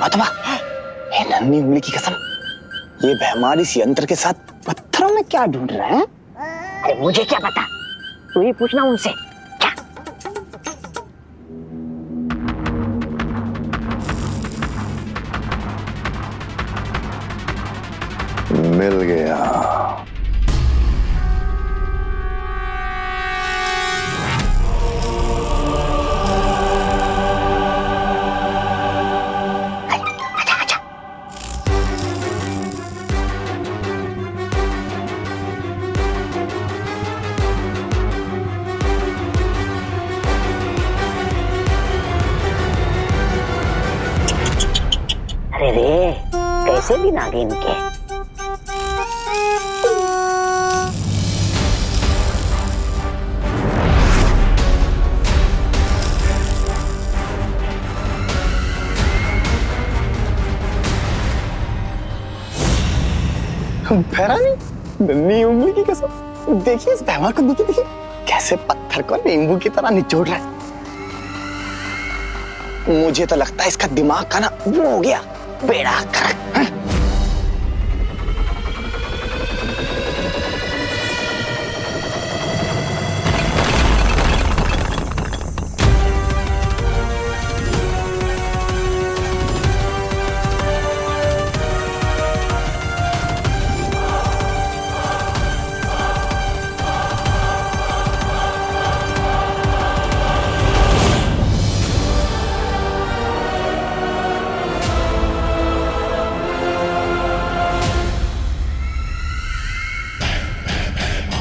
तौबा तौबा, ये नन्ही उंगली की कसम, ये बेहमार इस यंत्र के साथ पत्थरों में क्या ढूंढ रहे हैं? अरे मुझे क्या पता, तू ही पूछना उनसे। क्या? मिल गया। अरे रे, कैसे दिन आ गए इनके। भैरानी, नन्ही उंगली की कसम, देखिए इस बेहमार को, देखिए कैसे पत्थर को नींबू की तरह निचोड़ रहा है। मुझे तो लगता है इसका दिमाग का ना वो हो गया, बेड़ा गर्क।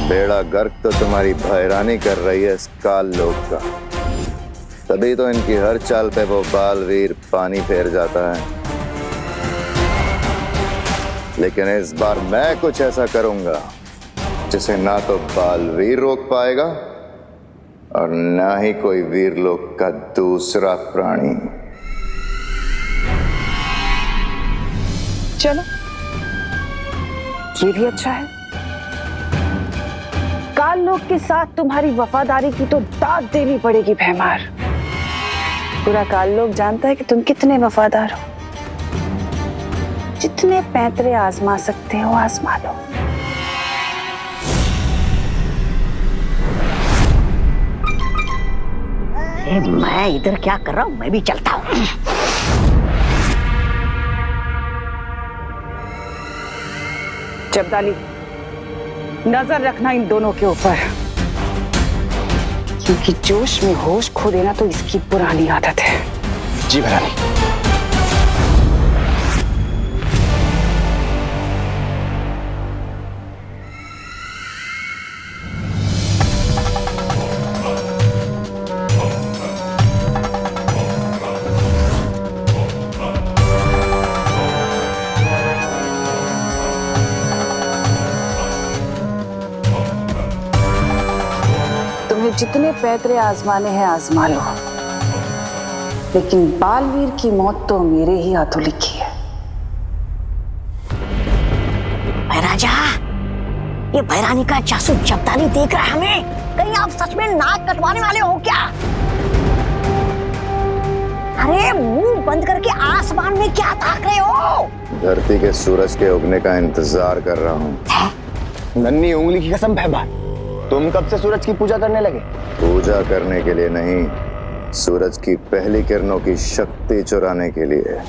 बेड़ा गर्क तो तुम्हारी भैरानी कर रही है इस काल लोक का, तभी तो इनकी हर चाल पे वो बालवीर पानी फेर जाता है। लेकिन इस बार मैं कुछ ऐसा करूंगा जिसे ना तो बालवीर रोक पाएगा और ना ही कोई वीरलोक का दूसरा प्राणी। चलो, ये भी अच्छा है। काल लोक के साथ तुम्हारी वफादारी की तो दाद देनी पड़ेगी भैमार। पूरा काल लोक जानता है कि तुम कितने वफादार हो। जितने पैंतरे आजमा सकते हो आजमा लो। मैं इधर क्या कर रहा हूँ, मैं भी चलता हूँ। जब्दाली, नजर रखना इन दोनों के ऊपर, क्योंकि जोश में होश खो देना तो इसकी पुरानी आदत है। जी भैरानी। जितने पैतरे आजमाने हैं आजमा लो, लेकिन बालवीर की मौत तो मेरे ही हाथों लिखी है। राजा, ये भैरानी का जासूस जब्दाली देख रहा है हमें। कहीं आप सच में नाक कटवाने वाले हो क्या? अरे मुंह बंद करके आसमान में क्या ताक रहे हो? धरती के सूरज के उगने का इंतजार कर रहा हूँ। नन्ही उंगली की कसम भैमार, तुम कब से सूरज की पूजा करने लगे? पूजा करने के लिए नहीं, सूरज की पहली किरणों की शक्ति चुराने के लिए।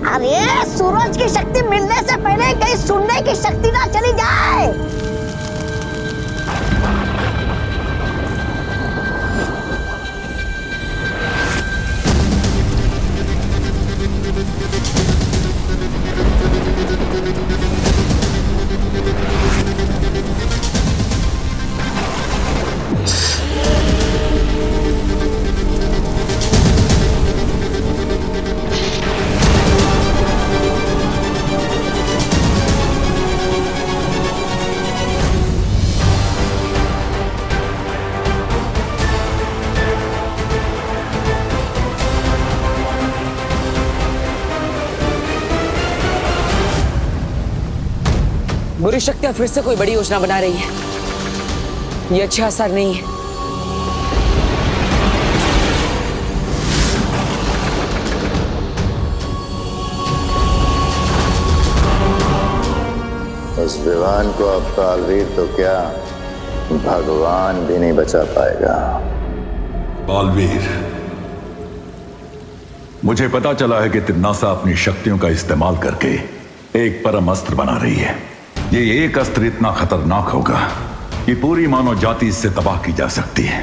अरे सूरज की शक्ति मिलने से पहले कहीं सुनने की शक्ति ना चली जाए। बुरी शक्तियां फिर से कोई बड़ी योजना बना रही है। ये अच्छा असर नहीं है। उस विवान को अब बालवीर तो क्या भगवान भी नहीं बचा पाएगा। बालवीर, मुझे पता चला है कि तिरनासा अपनी शक्तियों का इस्तेमाल करके एक परम अस्त्र बना रही है। ये एक अस्त्र इतना खतरनाक होगा कि पूरी मानव जाति इससे तबाह की जा सकती है।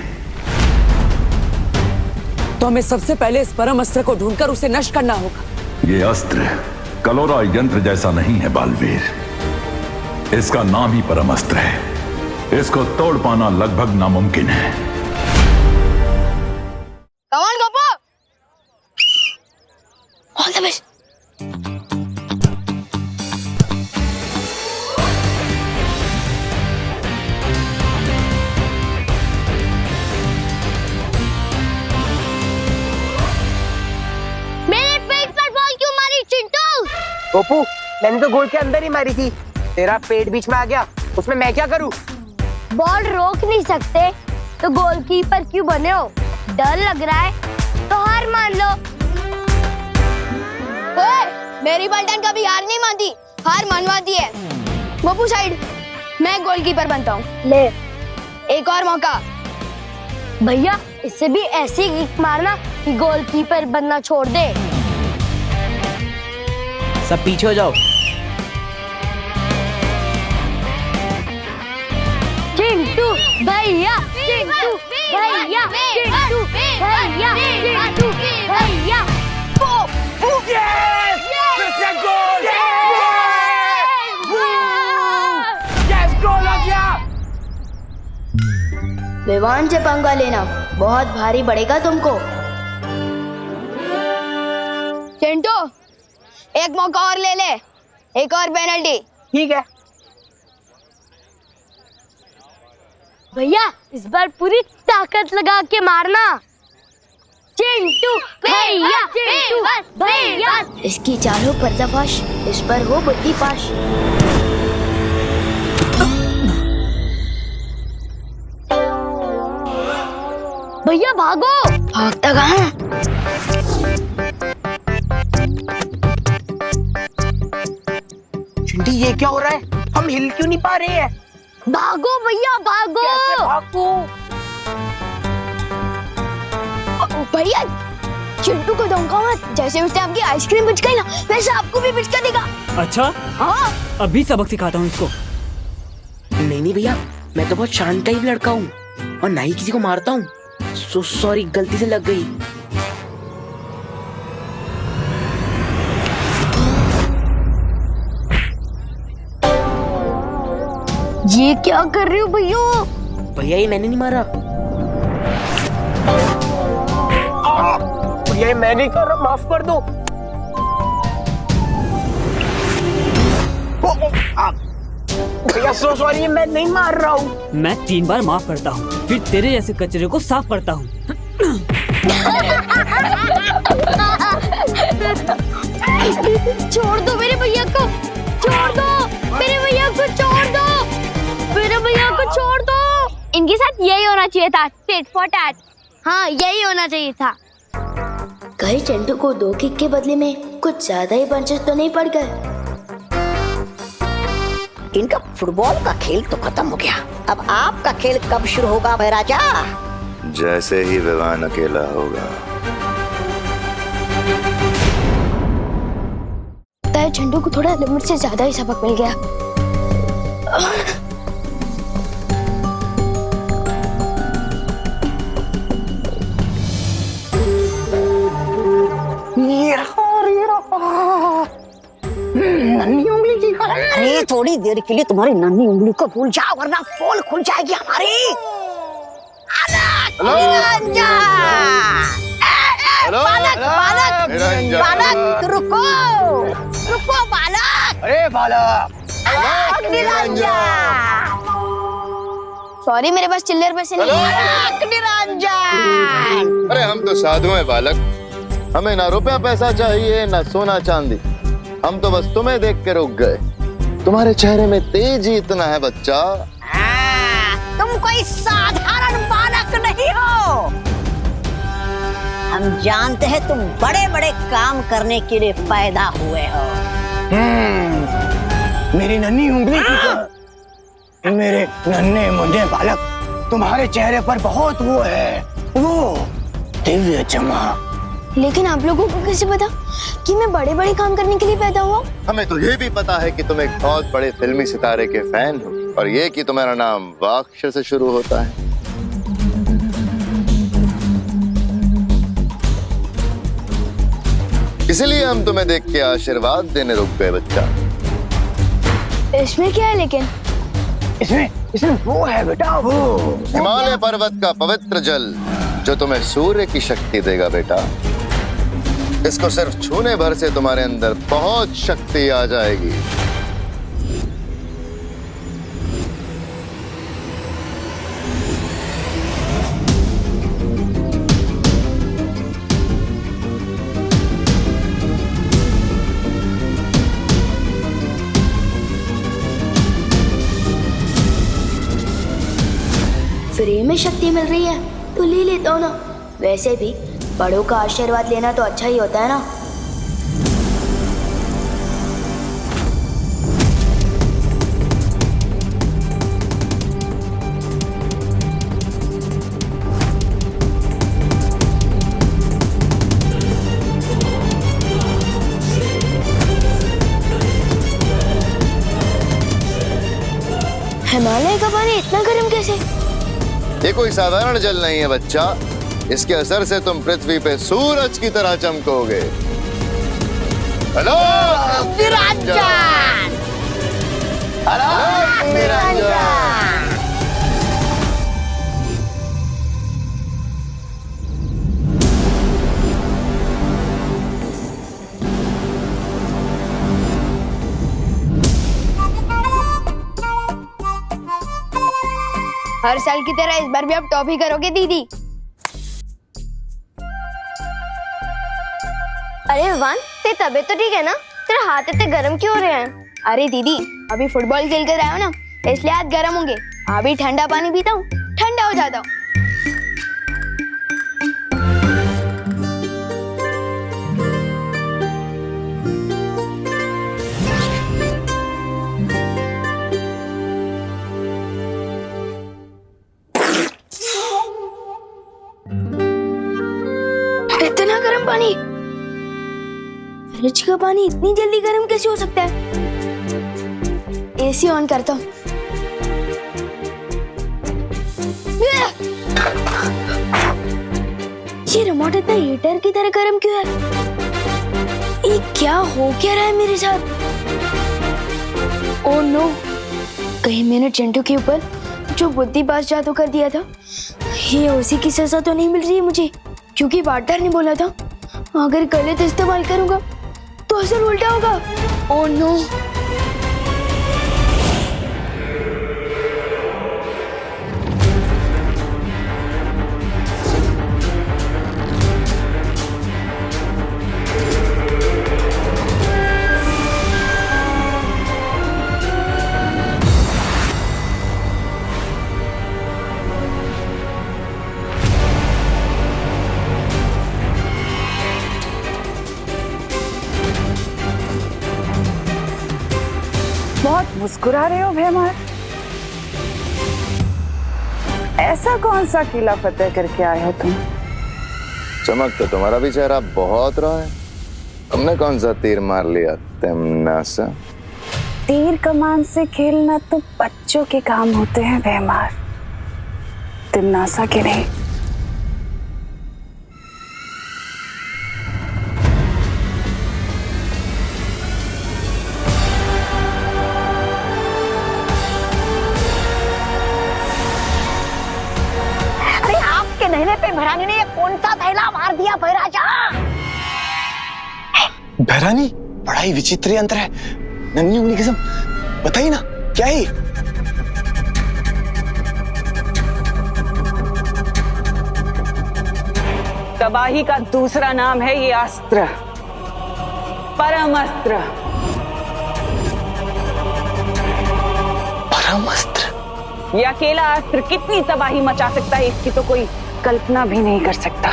तो हमें सबसे पहले इस परम अस्त्र को ढूंढकर उसे नष्ट करना होगा। ये अस्त्र कलोरा यंत्र जैसा नहीं है बालवीर, इसका नाम ही परम अस्त्र है। इसको तोड़ पाना लगभग नामुमकिन है। कमान गोपो, ऑल द बेस्ट। मेरे पेट पर बॉल क्यों मारी चिंटू? गोपू, मैंने तो गोल के अंदर ही मारी थी, तेरा पेट बीच में आ गया, उसमें मैं क्या करूं? बॉल रोक नहीं सकते तो गोलकीपर क्यों बने हो? डर लग रहा है तो हार मान लो। ओए, मेरी पलटन कभी हार नहीं मानती, हार मनवाती है। गोपू साइड, मैं गोलकीपर बनता हूँ। ले एक और मौका। भैया, इससे भी ऐसी किक मारना कि गोलकीपर बनना छोड़ दे। सब पीछे हो जाओ। चिंटू भैया, चिंटू भैया, चिंटू भैया, चिंटू भैया। गोल हो गया। विवान से पंगा लेना बहुत भारी पड़ेगा तुमको। चिंटू, एक मौका और ले ले, एक और पेनल्टी। ठीक है। भैया, इस बार पूरी ताकत लगा के मारना। चिंटू भैया, चिंटू भैया। इसकी चारों पर्दाफाश, इस पर हो बुद्धि पाश। भैया भागो। भागता कहाँ? चिंटी, ये क्या हो रहा है? हम हिल क्यों नहीं पा रहे हैं? भागो भैया, भागो। कैसे भागूं? भैया, चिंटू को धोखा मत। जैसे उसने आपकी आइसक्रीम पिचकाई ना, वैसे आपको भी पिचका देगा। अच्छा, हाँ, अभी सबक सिखाता हूँ इसको। नहीं भैया, मैं तो बहुत शांत टाइप लड़का हूँ और ना ही किसी को मारता हूँ। सॉरी, गलती से लग गई। ये क्या कर रहे हो भैया? भैया, ये मैंने नहीं मारा। भैया, ये मैं नहीं कर रहा, माफ कर दो। भैया सॉरी, ये मैं नहीं मार रहा हूँ। मैं 3 बार माफ करता हूँ, फिर तेरे जैसे कचरे को साफ करता हूँ। छोड़ दो मेरे भैया को, छोड़ दो मेरे भैया को, छोड़ दो मेरे भैया को, छोड़ दो। इनके साथ यही होना चाहिए था, टिट फॉर टैट। हाँ, यही होना चाहिए था। कहीं चिंटू को 2 किक के बदले में कुछ ज्यादा ही पंचेस तो नहीं पड़ गए? इनका फुटबॉल का खेल तो खत्म हो गया। अब आपका खेल कब शुरू होगा महाराजा? जैसे ही विवान अकेला होगा। चिंटू को थोड़ा लिमिट से ज्यादा ही सबक मिल गया। नन्ही उंगली की खबर। अरे थोड़ी देर के लिए तुम्हारी नन्ही उंगली को भूल जाओ, वरना पोल खुल जाएगी हमारी। बालक, रुको रुको बालक। अरे बालक, सॉरी, मेरे पास चिल्लर पैसे नहीं है। निरंजन, अरे हम तो साधु हैं बालक, हमें ना रुपया पैसा चाहिए ना सोना चांदी, हम तो बस तुम्हें देख के रुक गए। तुम्हारे चेहरे में तेज ही इतना है बच्चा। तुम कोई साधारण बालक नहीं हो। हम जानते हैं तुम बड़े बड़े काम करने के लिए पैदा हुए हो। मेरी नन्ही उंगली की तरह मेरे नन्हे मुन्ने बालक, तुम्हारे चेहरे पर बहुत वो है, वो दिव्य चमक। लेकिन आप लोगों को कैसे पता कि मैं बड़े बड़े काम करने के लिए पैदा हुआ? हमें तो ये भी पता है कि तुम एक बहुत बड़े फिल्मी सितारे के फैन हो, और ये कि तुम्हारा नाम वाक्ष से शुरू होता है। इसलिए हम तुम्हें देख के आशीर्वाद देने रुक गए बच्चा। इसमें क्या है लेकिन? इसमें वो है बेटा, वो हिमालय पर्वत का पवित्र जल जो तुम्हें सूर्य की शक्ति देगा बेटा। इसको सिर्फ छूने भर से तुम्हारे अंदर बहुत शक्ति आ जाएगी। फ्री में शक्ति मिल रही है तो ले लेता हूँ ना। वैसे भी बड़ों का आशीर्वाद लेना तो अच्छा ही होता है ना। हिमालय का पानी इतना गर्म कैसे? ये कोई साधारण जल नहीं है बच्चा। इसके असर से तुम पृथ्वी पे सूरज की तरह चमकोगे। हेलो निरंजन, निरंजन। हर साल की तरह इस बार भी आप टॉफी करोगे दीदी? अरे विवान, तेरी तबीयत तो ठीक है ना? तेरे हाथ इतने गर्म क्यों हो रहे हैं? अरे दीदी, अभी फुटबॉल खेल कर आए हो ना, इसलिए हाथ गर्म होंगे। अभी ठंडा पानी पीता हूँ, ठंडा हो जाता हूँ। इतना गर्म पानी? फ्रिज का पानी इतनी जल्दी गर्म कैसे हो सकता है? एसी ऑन करता हूँ। ये रिमोट इतना हीटर की तरह गर्म क्यों है? ये क्या हो क्या रहा है मेरे साथ? ओह नो, कहीं मैंने चिंटू के ऊपर जो बुद्धि पास जादू कर दिया था, ये उसी की सजा तो नहीं मिल रही है मुझे? क्योंकि बादशाह ने बोला था अगर गलत इस्तेमाल करूंगा तो असर उल्टा होगा। Oh no. बहुत मुस्कुरा रहे हो भैमार। ऐसा कौन सा किला फतेह करके आए हो तुम? चमक तो तुम्हारा भी चेहरा बहुत रहा है। तुमने कौन सा तीर मार लिया तिमनासा? तीर कमान से खेलना तो बच्चों के काम होते हैं भैमार, तिमनासा के नहीं। नहने पे भैरानी ने ये कौन सा थैला मार दिया भैराजा? भैरानी, बड़ा ही विचित्र यंत्र है। नन्ही उंगली कसम, बताइए ना क्या है? तबाही का दूसरा नाम है ये अस्त्र, परम अस्त्र। परम अस्त्र। ये अकेला अस्त्र कितनी तबाही मचा सकता है, इसकी तो कोई कल्पना भी नहीं कर सकता।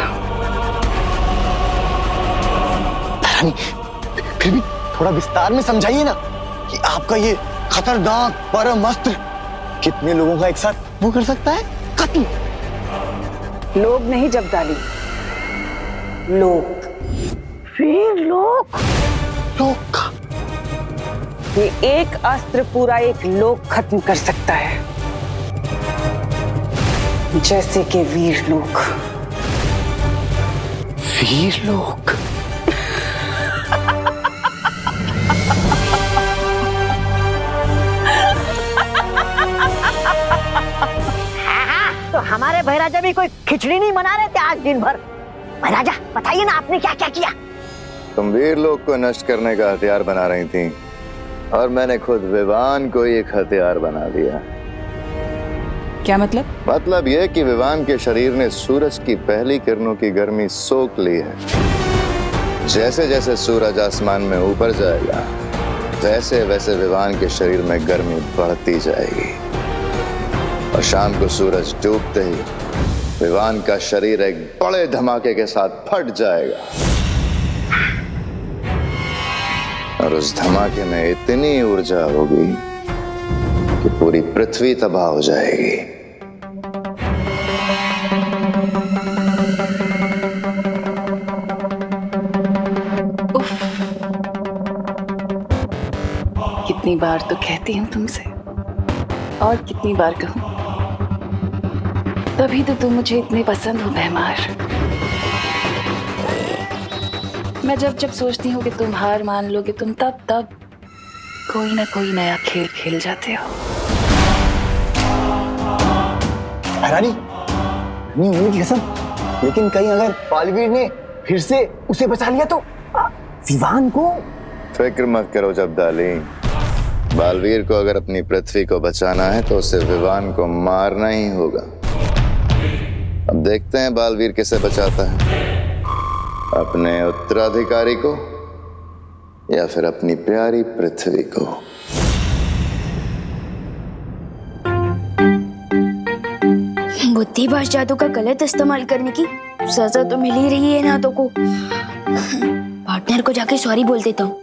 रानी, फिर भी थोड़ा विस्तार में समझाइए ना कि आपका ये खतरनाक परम अस्त्र कितने लोगों का एक साथ वो कर सकता है कत्ल। लोग नहीं जब्दाली, लोग, वीर लोग। लोग का ये एक अस्त्र पूरा एक लोक खत्म कर सकता है, जैसे कि वीर लोग। वीर लोग। तो हमारे भैराजा भी कोई खिचड़ी नहीं बना रहे थे आज दिन भर? भैराजा बताइए ना, आपने क्या क्या किया? तुम वीर लोग को नष्ट करने का हथियार बना रही थी और मैंने खुद विवान को एक हथियार बना दिया। क्या मतलब? मतलब यह कि विवान के शरीर ने सूरज की पहली किरणों की गर्मी सोख ली है। जैसे जैसे सूरज आसमान में ऊपर जाएगा, वैसे वैसे विवान के शरीर में गर्मी बढ़ती जाएगी और शाम को सूरज डूबते ही विवान का शरीर एक बड़े धमाके के साथ फट जाएगा और उस धमाके में इतनी ऊर्जा होगी कि पूरी पृथ्वी तबाह हो जाएगी। कितनी बार तो कहती हूँ तुमसे, और कितनी बार कहूँ, तभी तो तुम मुझे इतने पसंद हो भैमार। मैं जब जब सोचती हूँ कि तुम हार मान लोगे, तुम तब तब कोई ना कोई नया खेल खेल जाते हो। रानी, नहीं कसम, लेकिन कहीं अगर बालवीर ने फिर से उसे बचा लिया तो विवान को? फिक्र मत करो जब्दाली, बालवीर को अगर अपनी पृथ्वी को बचाना है तो उसे विवान को मारना ही होगा। अब देखते हैं बालवीर किसे बचाता है, अपने उत्तराधिकारी को या फिर अपनी प्यारी पृथ्वी को। बुद्धिभाष जादू का गलत इस्तेमाल करने की सजा तो मिल ही रही है नाटों को। पार्टनर को जाके सॉरी बोल देता हूँ।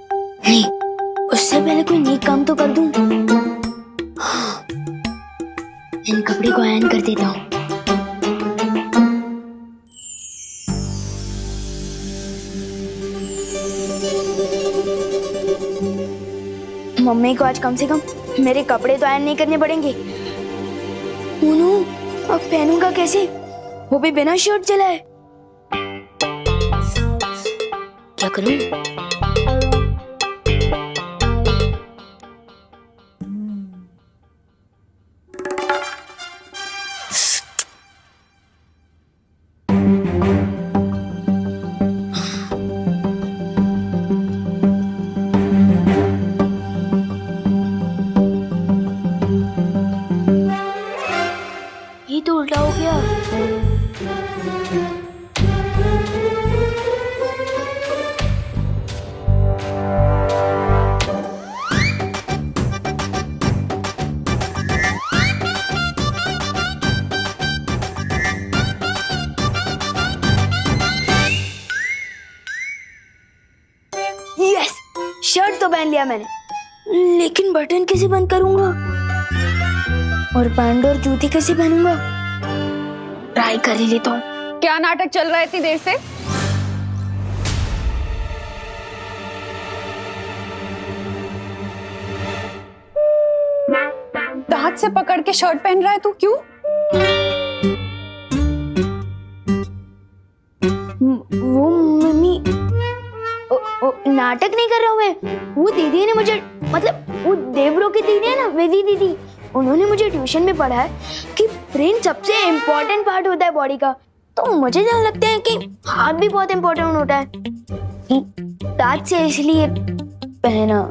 नहीं, उससे पहले कोई नेक काम तो कर दूं। इन कपड़े को आयरन कर देता हूँ। मम्मी को आज कम से कम मेरे कपड़े तो आयरन नहीं करने पड़ेंगे। मोनू, अब पहनूंगा कैसे, वो भी बिना शर्ट चलाए? क्या करूं? ये तो उल्टा हो गया। यस, शर्ट तो पहन लिया मैंने, लेकिन बटन कैसे बंद करूंगा? और पैंट और जूती कैसे पहनूंगा? ट्राई कर ही लेता हूँ। क्या नाटक चल रहा है इतनी देर से? दांत से पकड़ के शर्ट पहन रहा है तू, क्यों? वो मम्मी, नाटक नहीं कर रहा हूँ मैं। वो दीदी ने मुझे, मतलब वो देवरो की दीदी है ना, वेदी दीदी, उन्होंने मुझे ट्यूशन में पढ़ा है कि ब्रेन सबसे इम्पोर्टेंट पार्ट होता है बॉडी का। तो मुझे जान लगता है कि हाथ भी बहुत इम्पोर्टेंट होता है, दांत से इसलिए पहना।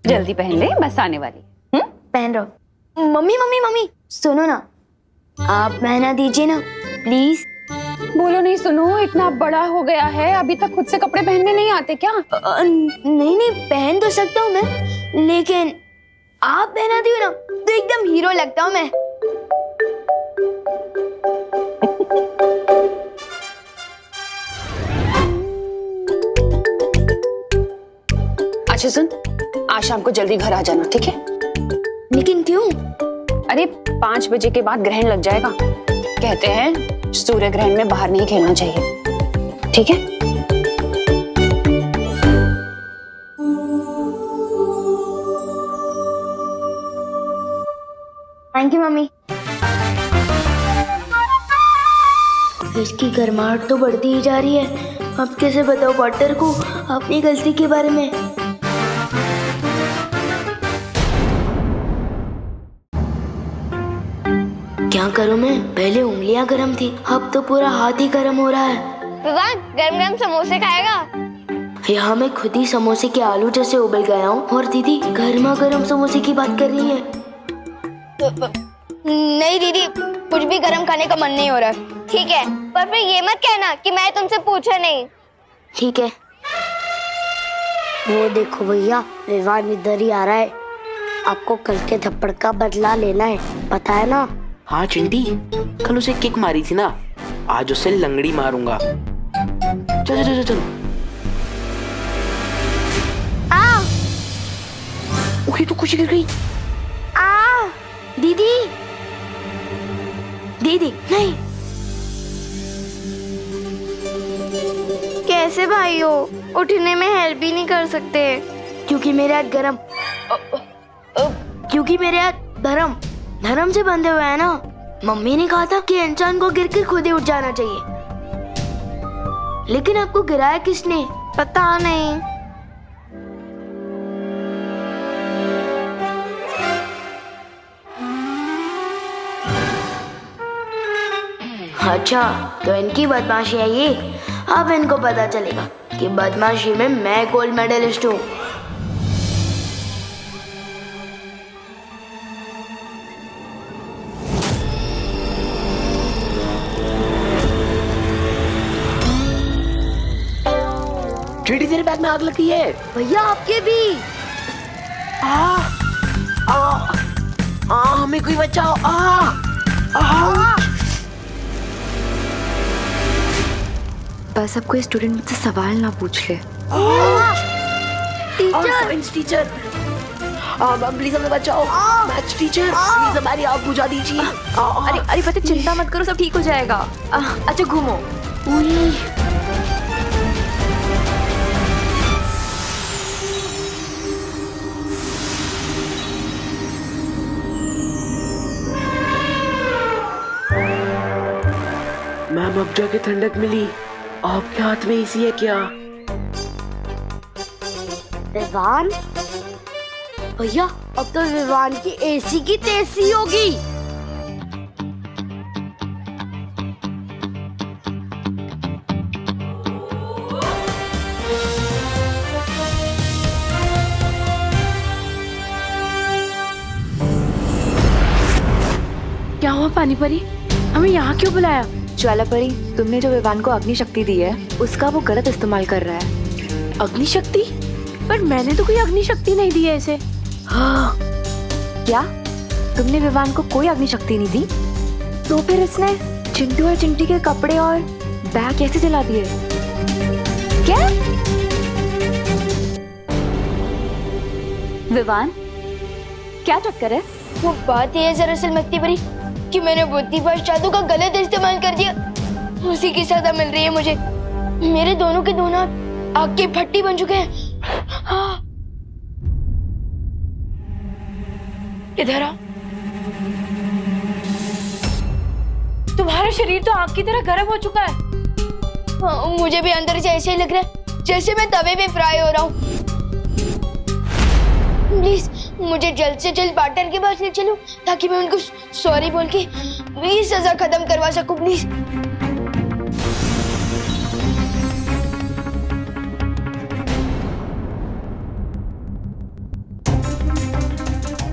जल्दी पहन ले, बस आने वाली। पहन रहा। मम्मी मम्मी मम्मी सुनो ना, आप पहना दीजिए ना प्लीज। बोलो नहीं सुनो, इतना बड़ा हो गया है, अभी तक खुद से कपड़े पहनने नहीं आते क्या? नहीं नहीं, पहन तो सकता हूँ मैं, लेकिन आप पहनाती हो ना तो एकदम हीरो लगता हूँ मैं। अच्छा सुन, आज शाम को जल्दी घर आ जाना, ठीक है? लेकिन क्यों? अरे 5 बजे के बाद ग्रहण लग जाएगा। कहते हैं सूर्य ग्रहण में बाहर नहीं खेलना चाहिए, ठीक है? Thank you mummy. इसकी गर्माहट तो बढ़ती ही जा रही है। अब कैसे बताओ पॉटर को अपनी गलती के बारे में? क्या करूं मैं? पहले उंगलियां गर्म थी, अब तो पूरा हाथ ही गर्म हो रहा है। विवान गरम गरम समोसे खाएगा? यहाँ मैं खुद ही समोसे के आलू जैसे उबल गया हूँ और दीदी गर्मा गर्म समोसे की बात कर रही है। नहीं दीदी, कुछ भी गरम खाने का मन नहीं हो रहा। ठीक है, पर फिर ये मत कहना कि मैं तुमसे पूछा नहीं। ठीक है। वो देखो भैया, विवान इधर ही आ रहा है। आपको कल के थप्पड़ का बदला लेना है, पता है ना? हाँ चिंटी, कल उसे किक मारी थी ना, आज उसे लंगड़ी मारूंगा। चल चल चल चल। ओए तो खुशी गिर गई। दीदी दीदी नहीं। कैसे भाई हो? उठने में हेल्प भी नहीं कर सकते? क्योंकि मेरे हाथ गरम, क्योंकि मेरे हाथ धर्म धर्म से बंधे हुए हैं ना। मम्मी ने कहा था कि इंसान को गिर कर खुद ही उठ जाना चाहिए, लेकिन आपको गिराया किसने? पता नहीं। अच्छा, तो इनकी बदमाशी है ये। अब इनको पता चलेगा कि बदमाशी में मैं गोल्ड मेडलिस्ट हूँ। चिड़ी तेरे बैग में आग लगी है। भैया आपके भी। हमें कोई बचाओ। बस अब कोई स्टूडेंट मुझसे सवाल ना पूछ ले। साइंस टीचर, प्लीज हमें बचाओ। मैथ्स टीचर, प्लीज हमारी आग बुझा दीजिए। अरे पता, चिंता मत करो, सब ठीक हो जाएगा। अच्छा घूमो। मैम अब जाके ठंडक मिली। आपके हाथ में एसी है क्या? विवान भैया, अब तो विवान की एसी की तेजी होगी। क्या हुआ पानी परी? हमें यहाँ क्यों बुलाया? ज्वाला परी, तुमने जो विवान को अग्नि शक्ति दी है उसका वो गलत इस्तेमाल कर रहा है। अग्नि शक्ति? पर मैंने तो कोई अग्नि शक्ति नहीं दी है इसे। हाँ। क्या तुमने विवान को कोई अग्नि शक्ति नहीं दी? तो फिर इसने चिंटू और चिंटी के कपड़े और बैग कैसे जला दिए? क्या? विवान क्या चक्कर है? वो बात ये है दरअसल मक्ती परी कि मैंने बुद्धिपाश जादू का गलत इस्तेमाल कर दिया। उसी की सजा मिल रही है मुझे। मेरे दोनों के दोनों आग की भट्टी बन चुके हैं। हाँ। इधर आ। तुम्हारा शरीर तो आग की तरह गर्म हो चुका है। हाँ, मुझे भी अंदर से ऐसे ही लग रहा है जैसे मैं तवे पे फ्राई हो रहा हूँ। प्लीज मुझे जल्द से जल्द पार्टनर के पास ले चलो ताकि मैं उनको सॉरी बोल के मेरी सजा खत्म करवा सकूं। प्लीज।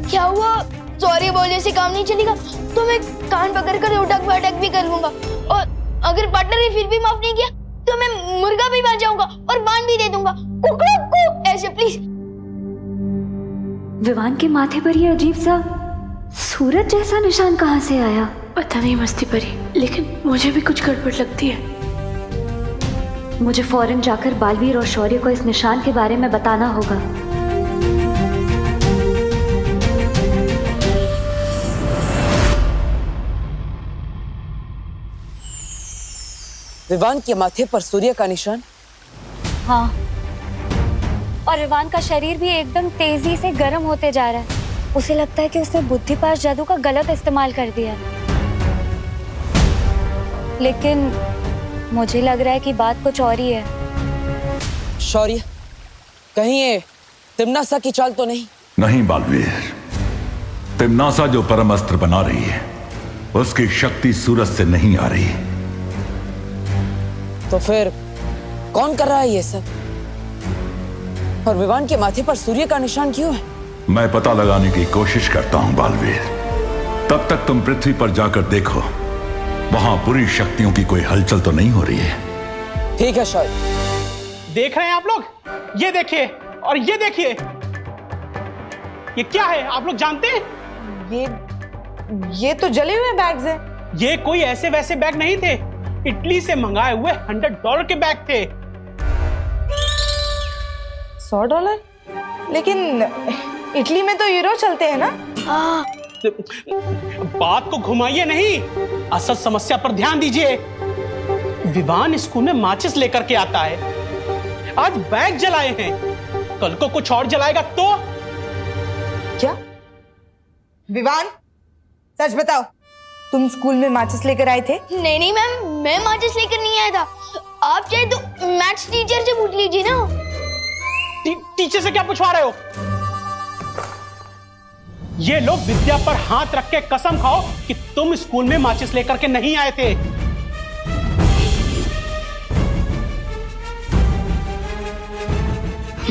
क्या हुआ? सॉरी बोलने से काम नहीं चलेगा तो मैं कान पकड़कर उठक बैठक भी कर लूंगा, और अगर पार्टनर ने फिर भी माफ नहीं किया तो मैं मुर्गा भी बन जाऊंगा और बांध भी दे दूंगा। कुकड़ू कुक ऐसे। प्लीज विवान के माथे पर ये अजीब सा सूरज जैसा निशान कहाँ से आया? पता नहीं मस्ती परी, लेकिन मुझे भी कुछ गड़बड़ लगती है। मुझे फौरन जाकर बालवीर और शौर्य को इस निशान के बारे में बताना होगा। विवान के माथे पर सूर्य का निशान। हाँ, और विवान का शरीर भी एकदम तेजी से गर्म होते जा रहा है। उसे लगता है कि उसने बुद्धिपाश जादू का गलत इस्तेमाल कर दिया। लेकिन मुझे लग रहा है कि बात कुछ और ही है। शौर्य, कहीं ये तिम्नासा की चाल तो नहीं? नहीं बालवीर, तिम्नासा जो परम अस्त्र बना रही है उसकी शक्ति सूरज से नहीं आ रही। तो फिर कौन कर रहा है ये सब? और विवान के माथे पर सूर्य का निशान क्यों है? मैं पता लगाने की कोशिश करता हूं बालवीर। तब तक तुम पृथ्वी पर जाकर देखो, वहां पूरी शक्तियों की कोई हलचल तो नहीं हो रही है। ठीक है शौर्य। देख रहे हैं आप लोग? ये देखिए और ये देखिए, ये क्या है आप लोग जानते हैं? ये तो जले हुए बैग्स हैं। ये कोई ऐसे वैसे बैग नहीं थे, इटली से मंगाए हुए $100 के बैग थे। $100? लेकिन इटली में तो यूरो चलते हैं ना? बात को घुमाइए नहीं, असल समस्या पर ध्यान दीजिए। विवान स्कूल में माचिस लेकर के आता है, आज बैग जलाए हैं, कल को कुछ और जलाएगा तो? क्या विवान, सच बताओ, तुम स्कूल में माचिस लेकर आए थे? नहीं नहीं मैम, मैं माचिस लेकर नहीं आया था। आप चाहे तो मैथ्स टीचर से पूछ लीजिए ना। टीचर से क्या पूछवा रहे हो? ये लोग विद्या पर हाथ रख के कसम खाओ कि तुम स्कूल में माचिस लेकर के नहीं आए थे।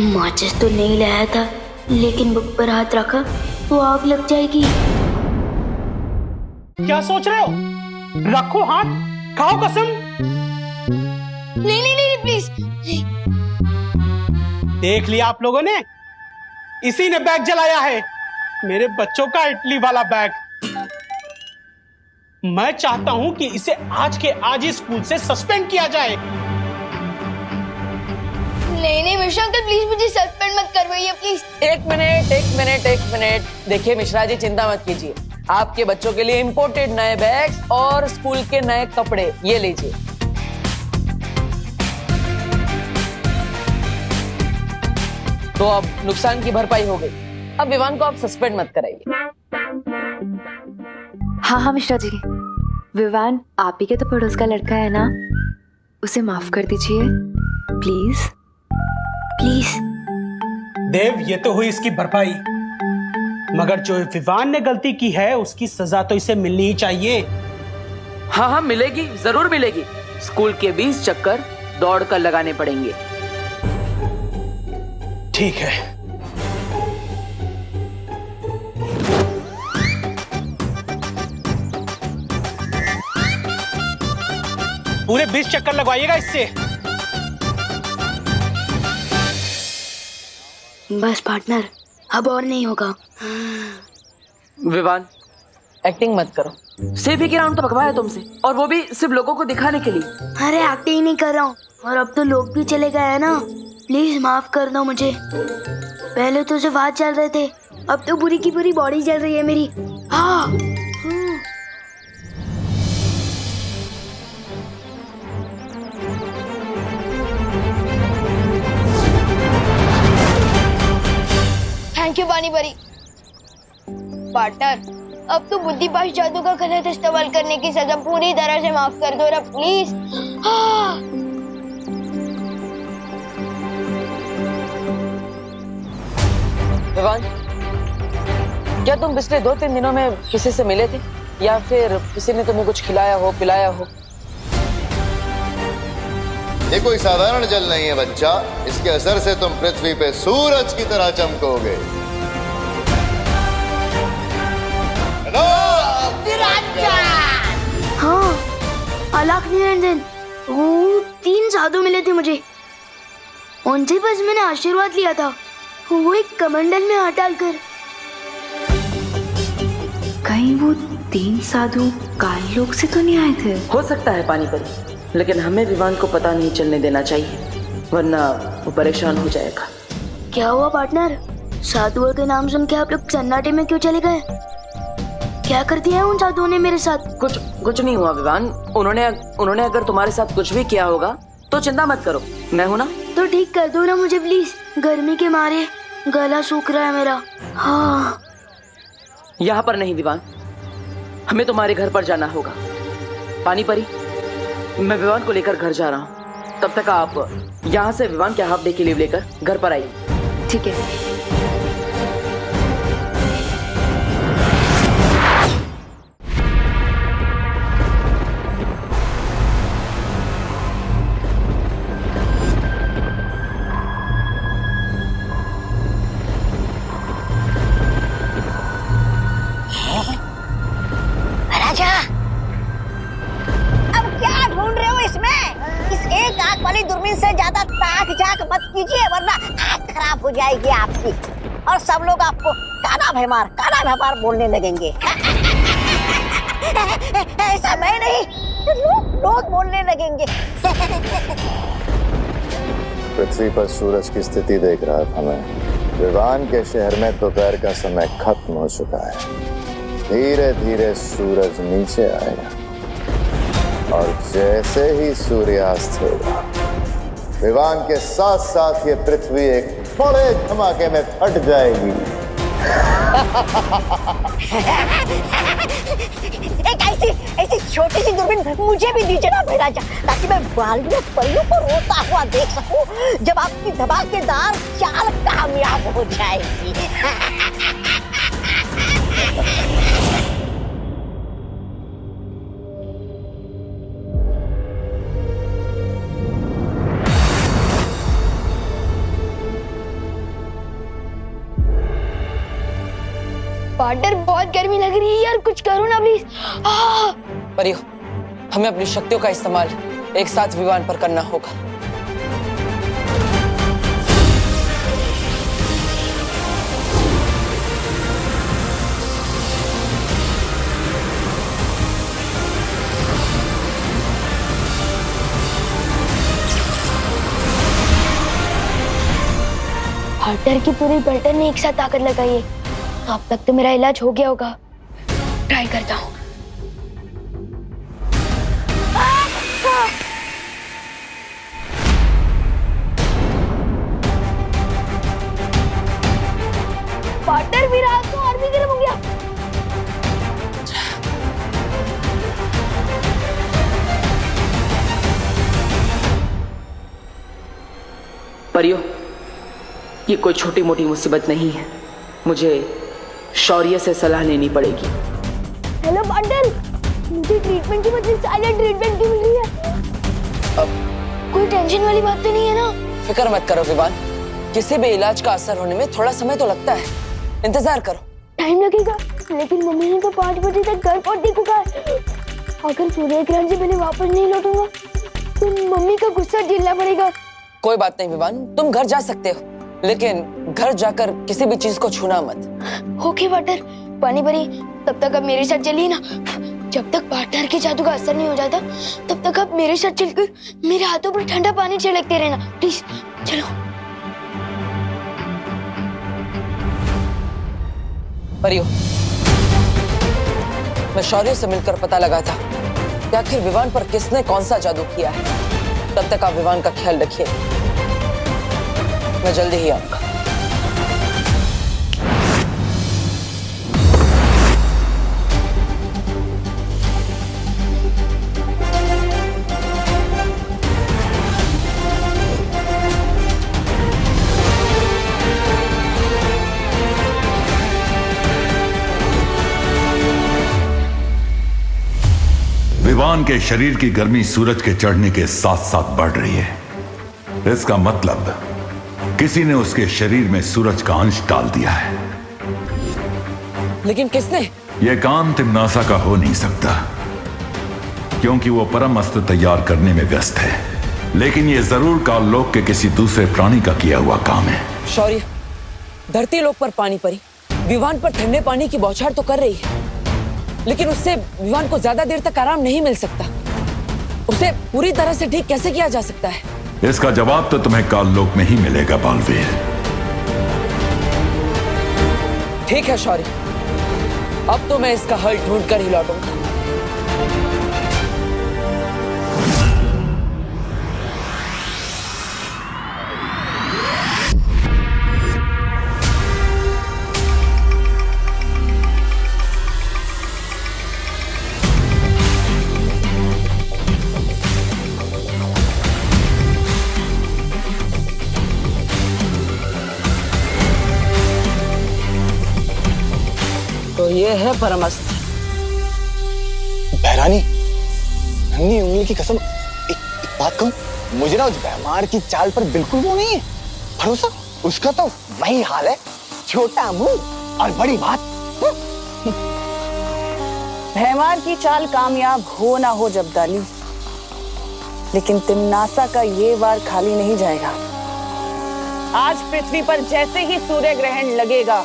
माचिस तो नहीं लाया था, लेकिन बुक पर हाथ रखा तो आग लग जाएगी। क्या सोच रहे हो? रखो हाथ, खाओ कसम। नहीं नहीं नहीं प्लीज। देख लिया आप लोगों ने, इसी ने बैग जलाया है, मेरे बच्चों का इटली वाला बैग। मैं चाहता हूं कि इसे आज के आज ही स्कूल से सस्पेंड किया जाए। नहीं नहीं मिश्रा अंकल, प्लीज मुझे सस्पेंड मत करवाइए प्लीज। एक मिनट। देखिए मिश्रा जी, चिंता मत कीजिए। आपके बच्चों के लिए इंपोर्टेड नए बैग्स और स्कूल के नए कपड़े ये लीजिए। तो अब नुकसान की भरपाई हो गई। अब विवान को आप सस्पेंड मत कराइए। हाँ मिश्रा जी, विवान आप ही के तो पड़ोस का लड़का है ना, उसे माफ कर दीजिए प्लीज। प्लीज देव, ये तो हुई इसकी भरपाई, मगर जो विवान ने गलती की है उसकी सजा तो इसे मिलनी ही चाहिए। हाँ मिलेगी, जरूर मिलेगी। स्कूल के 20 चक्कर दौड़ कर लगाने पड़ेंगे। ठीक है। पूरे 20 चक्कर लगवाइएगा इससे। बस पार्टनर, अब और नहीं होगा। विवान, एक्टिंग मत करो। सिर्फ एक राउंड तो भगवाया तुमसे, और वो भी सिर्फ लोगों को दिखाने के लिए। अरे एक्टिंग नहीं कर रहा हूँ, और अब तो लोग भी चले गए हैं ना। प्लीज माफ कर दो मुझे। पहले तो सिर्फ हाथ चल रहे थे, अब तो पूरी की पूरी बॉडी चल रही है मेरी। हाँ थैंक यू पानी परी। पार्टनर, अब तो बुद्धिपाश जादू का गलत इस्तेमाल करने की सजा पूरी तरह से माफ कर दो ना प्लीज। विवान, क्या तुम पिछले 2-3 दिनों में किसी से मिले थे, या फिर किसी ने तुम्हें कुछ खिलाया हो, पिलाया हो? ये कोई साधारण जल नहीं है बच्चा, इसके असर से तुम पृथ्वी पे सूरज की तरह चमकोगे। हाँ, अलग निरंजन, वो 3 साधु मिले थे मुझे। उनसे बस मैंने आशीर्वाद लिया था। वो एक कमंडल में हाथ डालकर कहीं वो 3 साधु काल लोक से तो नहीं आए थे? हो सकता है पानी परी, लेकिन हमें विवान को पता नहीं चलने देना चाहिए, वरना वो परेशान हो जाएगा। क्या हुआ पार्टनर? साधुओं के नाम सुन के आप लोग सन्नाटे में क्यों चले गए? क्या कर दिया उन साधुओं ने मेरे साथ? कुछ नहीं हुआ विवान। उन्होंने अगर तुम्हारे साथ कुछ भी किया होगा तो चिंता मत करो, मैं हूं ना। तो ठीक कर दो ना मुझे प्लीज, गर्मी के मारे गला सूख रहा है मेरा। हाँ। यहाँ पर नहीं विवान, हमें तुम्हारे घर पर जाना होगा। पानी परी, मैं विवान को लेकर घर जा रहा हूँ, तब तक आप यहाँ से विवान के हाफ डे की लीव लेकर घर पर आइए। ठीक है। राजा, अब क्या ढूंढ रहे हो इसमें? इस एक आंख वाली दूरबीन से ज्यादा ताक झाक मत कीजिए, वरना आंख खराब हो जाएगी आपकी और सब लोग आपको काना भैमार बोलने लगेंगे। ऐसा मैं नहीं, लोग बोलने लगेंगे। पृथ्वी पर सूरज की स्थिति देख रहा था मैं। विवान के शहर में दोपहर का समय खत्म हो चुका है। धीरे धीरे सूरज नीचे आएगा और जैसे ही सूर्यास्त होगा, विवान के साथ साथ ये पृथ्वी एक बड़े धमाके में फट जाएगी। एक ऐसी छोटी सी दूरबीन मुझे भी दीजिए ना महाराजा, ताकि मैं बालियों परियों को रोता हुआ देख सकूं जब आपकी धमाकेदार चाल कामयाब हो जाएगी। पार्टनर बहुत गर्मी लग रही है यार, कुछ करो ना प्लीज। परियो, हमें अपनी शक्तियों का इस्तेमाल एक साथ विवान पर करना होगा। पार्टनर की पूरी पलटन ने एक साथ ताकत लगाई है, तो अब तक तो मेरा इलाज हो गया होगा। ट्राई करता हूँ। पार्टनर भी रात को और भी गर्म हो गया। परियो, ये कोई छोटी मोटी मुसीबत नहीं है, मुझे शौर्य से सलाह लेनी पड़ेगी। हेलो पार्टनर, मुझे ट्रीटमेंट की बदले साइलेंट ट्रीटमेंट क्यों मिल रही है? कोई टेंशन वाली बात तो नहीं है ना? फिक्र मत करो विवान, किसी भी इलाज का असर होने में थोड़ा समय तो लगता है, इंतजार करो। टाइम लगेगा, लेकिन मम्मी ने तो 5 बजे तक घर पहुंचने को कहा। अगर सूर्य ग्रहण से पहले वापस नहीं लौटूंगा तो मम्मी का गुस्सा झेलना पड़ेगा। कोई बात नहीं विवान, तुम घर जा सकते हो, लेकिन घर जाकर किसी भी चीज को छूना मत। Okay partner. पानी परी, तब तक आप मेरे साथ चलिए ना। जब तक पार्टनर के जादू का असर नहीं हो जाता, तब तक आप मेरे साथ चलकर मेरे हाथों पर ठंडा पानी छिड़कते रहना, प्लीज। चलो। परियो, मैं शौर्य से मिलकर पता लगा था कि आखिर विवान पर किसने कौन सा जादू किया है। तब तक आप विवान का ख्याल रखिए, मैं जल्दी ही आऊंगा। विवान के शरीर की गर्मी सूरज के चढ़ने के साथ साथ बढ़ रही है। इसका मतलब किसी ने उसके शरीर में सूरज का अंश डाल दिया है। लेकिन किसने? यह काम तिम्नासा का हो नहीं सकता, क्योंकि वो परम अस्त्र तैयार करने में व्यस्त है। लेकिन यह जरूर काललोक के किसी दूसरे प्राणी का किया हुआ काम है। शौर्य, धरती लोक पर पानी परी विवान पर ठंडे पानी की बौछार तो कर रही है, लेकिन उससे विवान को ज्यादा देर तक आराम नहीं मिल सकता। उसे पूरी तरह से ठीक कैसे किया जा सकता है? इसका जवाब तो तुम्हें काललोक में ही मिलेगा बालवीर। ठीक है शौर्य, अब तो मैं इसका हल ढूंढ कर ही लौटूंगा। तो ये है परमस्त्र। बहरानी, नन्ही उंगली की कसम, एक बात कहूं, मुझे ना उस भैमार की चाल पर बिल्कुल वो नहीं है भरोसा। उसका तो वही हाल है, छोटा मुंह और बड़ी बात। भैमार की चाल कामयाब हो ना हो जब्दाली, लेकिन तिम्नासा का ये वार खाली नहीं जाएगा। आज पृथ्वी पर जैसे ही सूर्य ग्रहण लगेगा,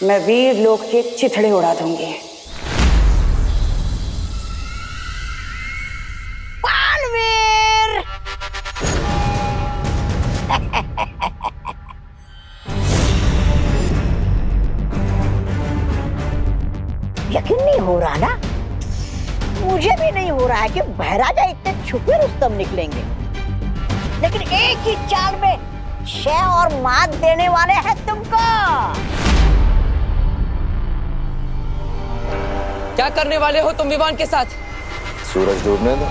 मैं वीर लोक के चिथड़े उड़ा दूंगी। बालवीर! यकीन नहीं हो रहा ना? मुझे भी नहीं हो रहा है कि महाराजा इतने छुपे रुस्तम निकलेंगे, लेकिन एक ही चाल में शय और मात देने वाले हैं तुमको। क्या करने वाले हो तुम विवान के साथ? सूरज डूबने दो,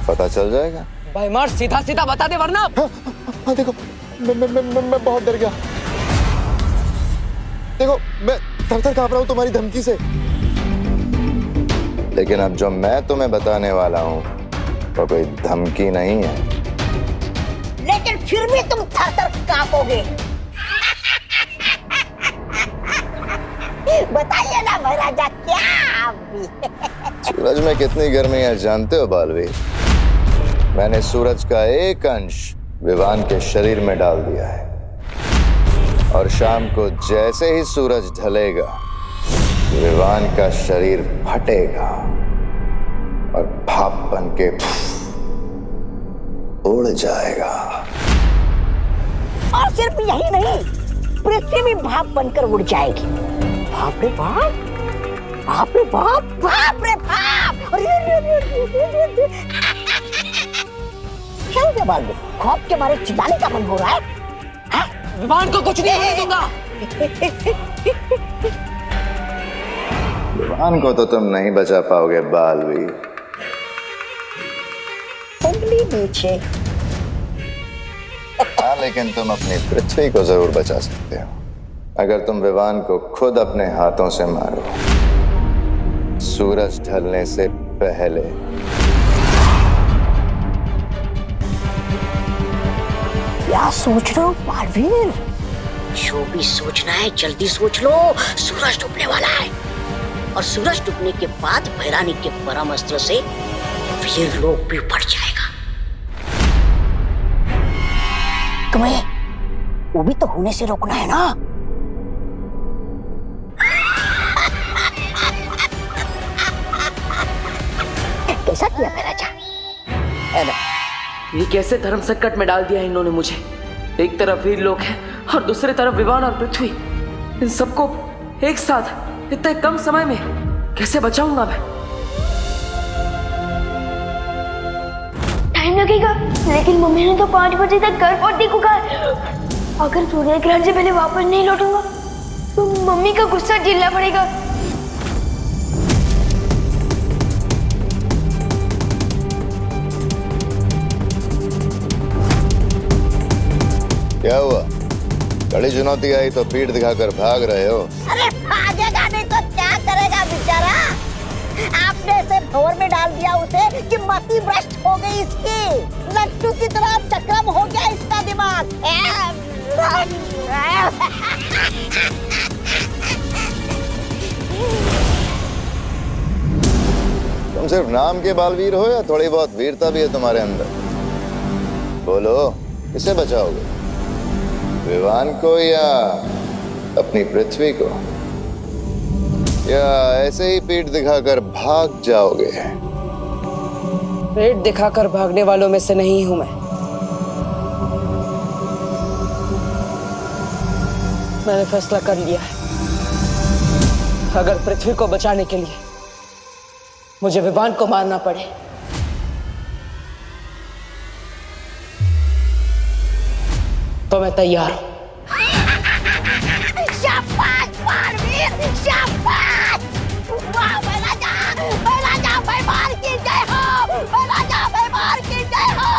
पता चल जाएगा। भैमार सीधा सीधा बता दे वरना। हाँ देखो, मैं बहुत डर गया। देखो, मैं थर-थर कांप रहा हूँ तुम्हारी धमकी से। लेकिन अब जो मैं तुम्हें बताने वाला हूँ वो कोई धमकी नहीं है। लेकिन फिर भी तुम थर-थर कांपोगे। बताइए ना महाराजा, क्या सूरज में कितनी गर्मी है जानते हो बालवीर? मैंने सूरज का एक अंश विवान के शरीर में डाल दिया है, और शाम को जैसे ही सूरज ढलेगा विवान का शरीर फटेगा और भाप बन के उड़ जाएगा। और सिर्फ यही नहीं, पृथ्वी भी भाप बनकर उड़ जाएगी। बाप रे बाप, बाप रे बाप, बाप रे बाप! क्या हो गया बालवीर? खौफ के मारे चिल्लाने का मन हो रहा है? विवान को कुछ नहीं होने दूंगा। विवान को तो तुम नहीं बचा पाओगे बालवीर। उंगली नीचे। हाँ, लेकिन तुम अपनी पृथ्वी को जरूर बचा सकते हो अगर तुम विवान को खुद अपने हाथों से मारो, सूरज ढलने से पहले। क्या सोच रहे हो बालवीर? जो भी सोचना है जल्दी सोच लो। सूरज डूबने वाला है, और सूरज डूबने के बाद भैरानी के परम अस्त्र से वीर लोक भी बढ़ जाएगा। तुम्हें वो भी तो होने से रोकना है ना? कैसा किया महाराजा? ये कैसे धर्म संकट में डाल दिया इन्होंने मुझे। एक तरफ वीर लोग हैं और दूसरी तरफ विवान और पृथ्वी। इन सबको एक साथ इतने कम समय में कैसे बचाऊंगा मैं? टाइम लगेगा, लेकिन मम्मी ने तो 5 बजे तक घर पहुंचने को कहा। अगर सूर्य ग्रहण से पहले वापस नहीं लौटूंगा तो मम्मी का गुस्सा झेलना पड़ेगा। क्या हुआ? कड़ी चुनौती आई तो पीठ दिखाकर भाग रहे हो? अरे भागेगा नहीं तो क्या करेगा बेचारा? आपने इसे भंवर में डाल दिया उसे कि मति भ्रष्ट हो गई इसकी। लट्टू की तरह चक्रम हो गया इसका दिमाग। तुम सिर्फ नाम के बालवीर हो या थोड़ी बहुत वीरता भी है तुम्हारे अंदर? बोलो, किसे बचाओगे? विवान को या अपनी पृथ्वी को? या ऐसे ही पीठ दिखाकर भाग जाओगे? पेट दिखाकर भागने वालों में से नहीं हूं मैं। मैंने फैसला कर लिया है, अगर पृथ्वी को बचाने के लिए मुझे विवान को मारना पड़े तो मैं तैयार हूं। शाबाश बाणवीर, शाबाश! वाह भैराजा, भैराजा भैमार की जय हो, भैराजा भैमार की जय हो।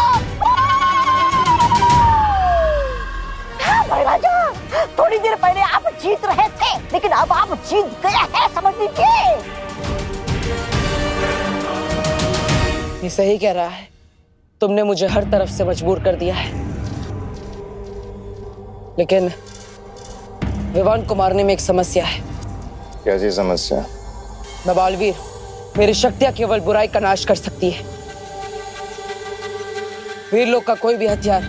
हाँ भैराजा, थोड़ी देर पहले आप जीत रहे थे, लेकिन अब आप जीत गए हैं, समझ लीजिए। ये सही कह रहा है, तुमने मुझे हर तरफ से मजबूर कर दिया है, लेकिन विवान को मारने में एक समस्या है। कैसी समस्या? मैं बालवीर, मेरी शक्तियां केवल बुराई का नाश कर सकती है। वीर लोग का कोई भी हथियार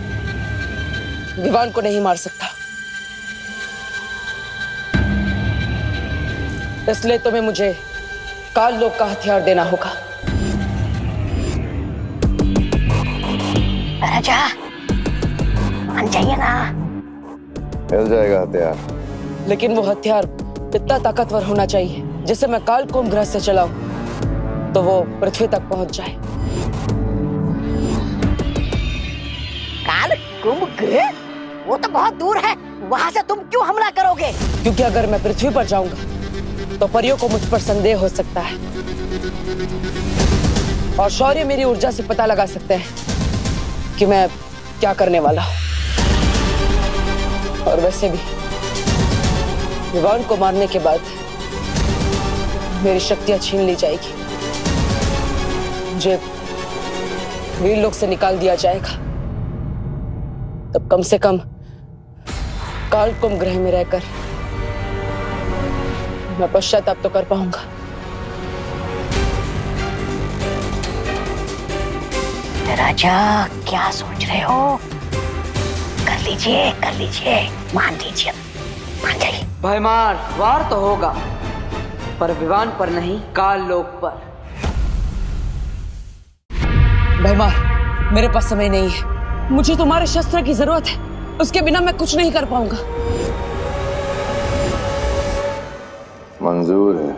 विवान को नहीं मार सकता, इसलिए तुम्हें मुझे काल लोक का हथियार देना होगा। राजा मान जाइए ना। मिल जाएगा हथियार, लेकिन वो हथियार इतना ताकतवर होना चाहिए जिसे मैं काल कुंभ ग्रह से चलाऊं तो वो पृथ्वी तक पहुंच जाए। काल कुंभ ग्रह? वो तो बहुत दूर है, वहां से तुम क्यों हमला करोगे? क्योंकि अगर मैं पृथ्वी पर जाऊंगा तो परियों को मुझ पर संदेह हो सकता है और शौर्य मेरी ऊर्जा से पता लगा सकते हैं कि मैं क्या करने वाला हूं। और वैसे भी विवान को मारने के बाद मेरी शक्तियां छीन ली जाएगी, मुझे वीर लोक से निकाल दिया जाएगा, तब कम से कम काल कुंभ ग्रह में रहकर मैं पश्चाताप तो कर पाऊंगा। राजा क्या सोच रहे हो? कर लीजिए, मान लीजिए, मान जाइए। भयमार वार तो होगा, पर विवान पर नहीं, काल लोक पर। भयमार, मेरे पास समय नहीं है, मुझे तुम्हारे शस्त्र की जरूरत है, उसके बिना मैं कुछ नहीं कर पाऊंगा। मंजूर है।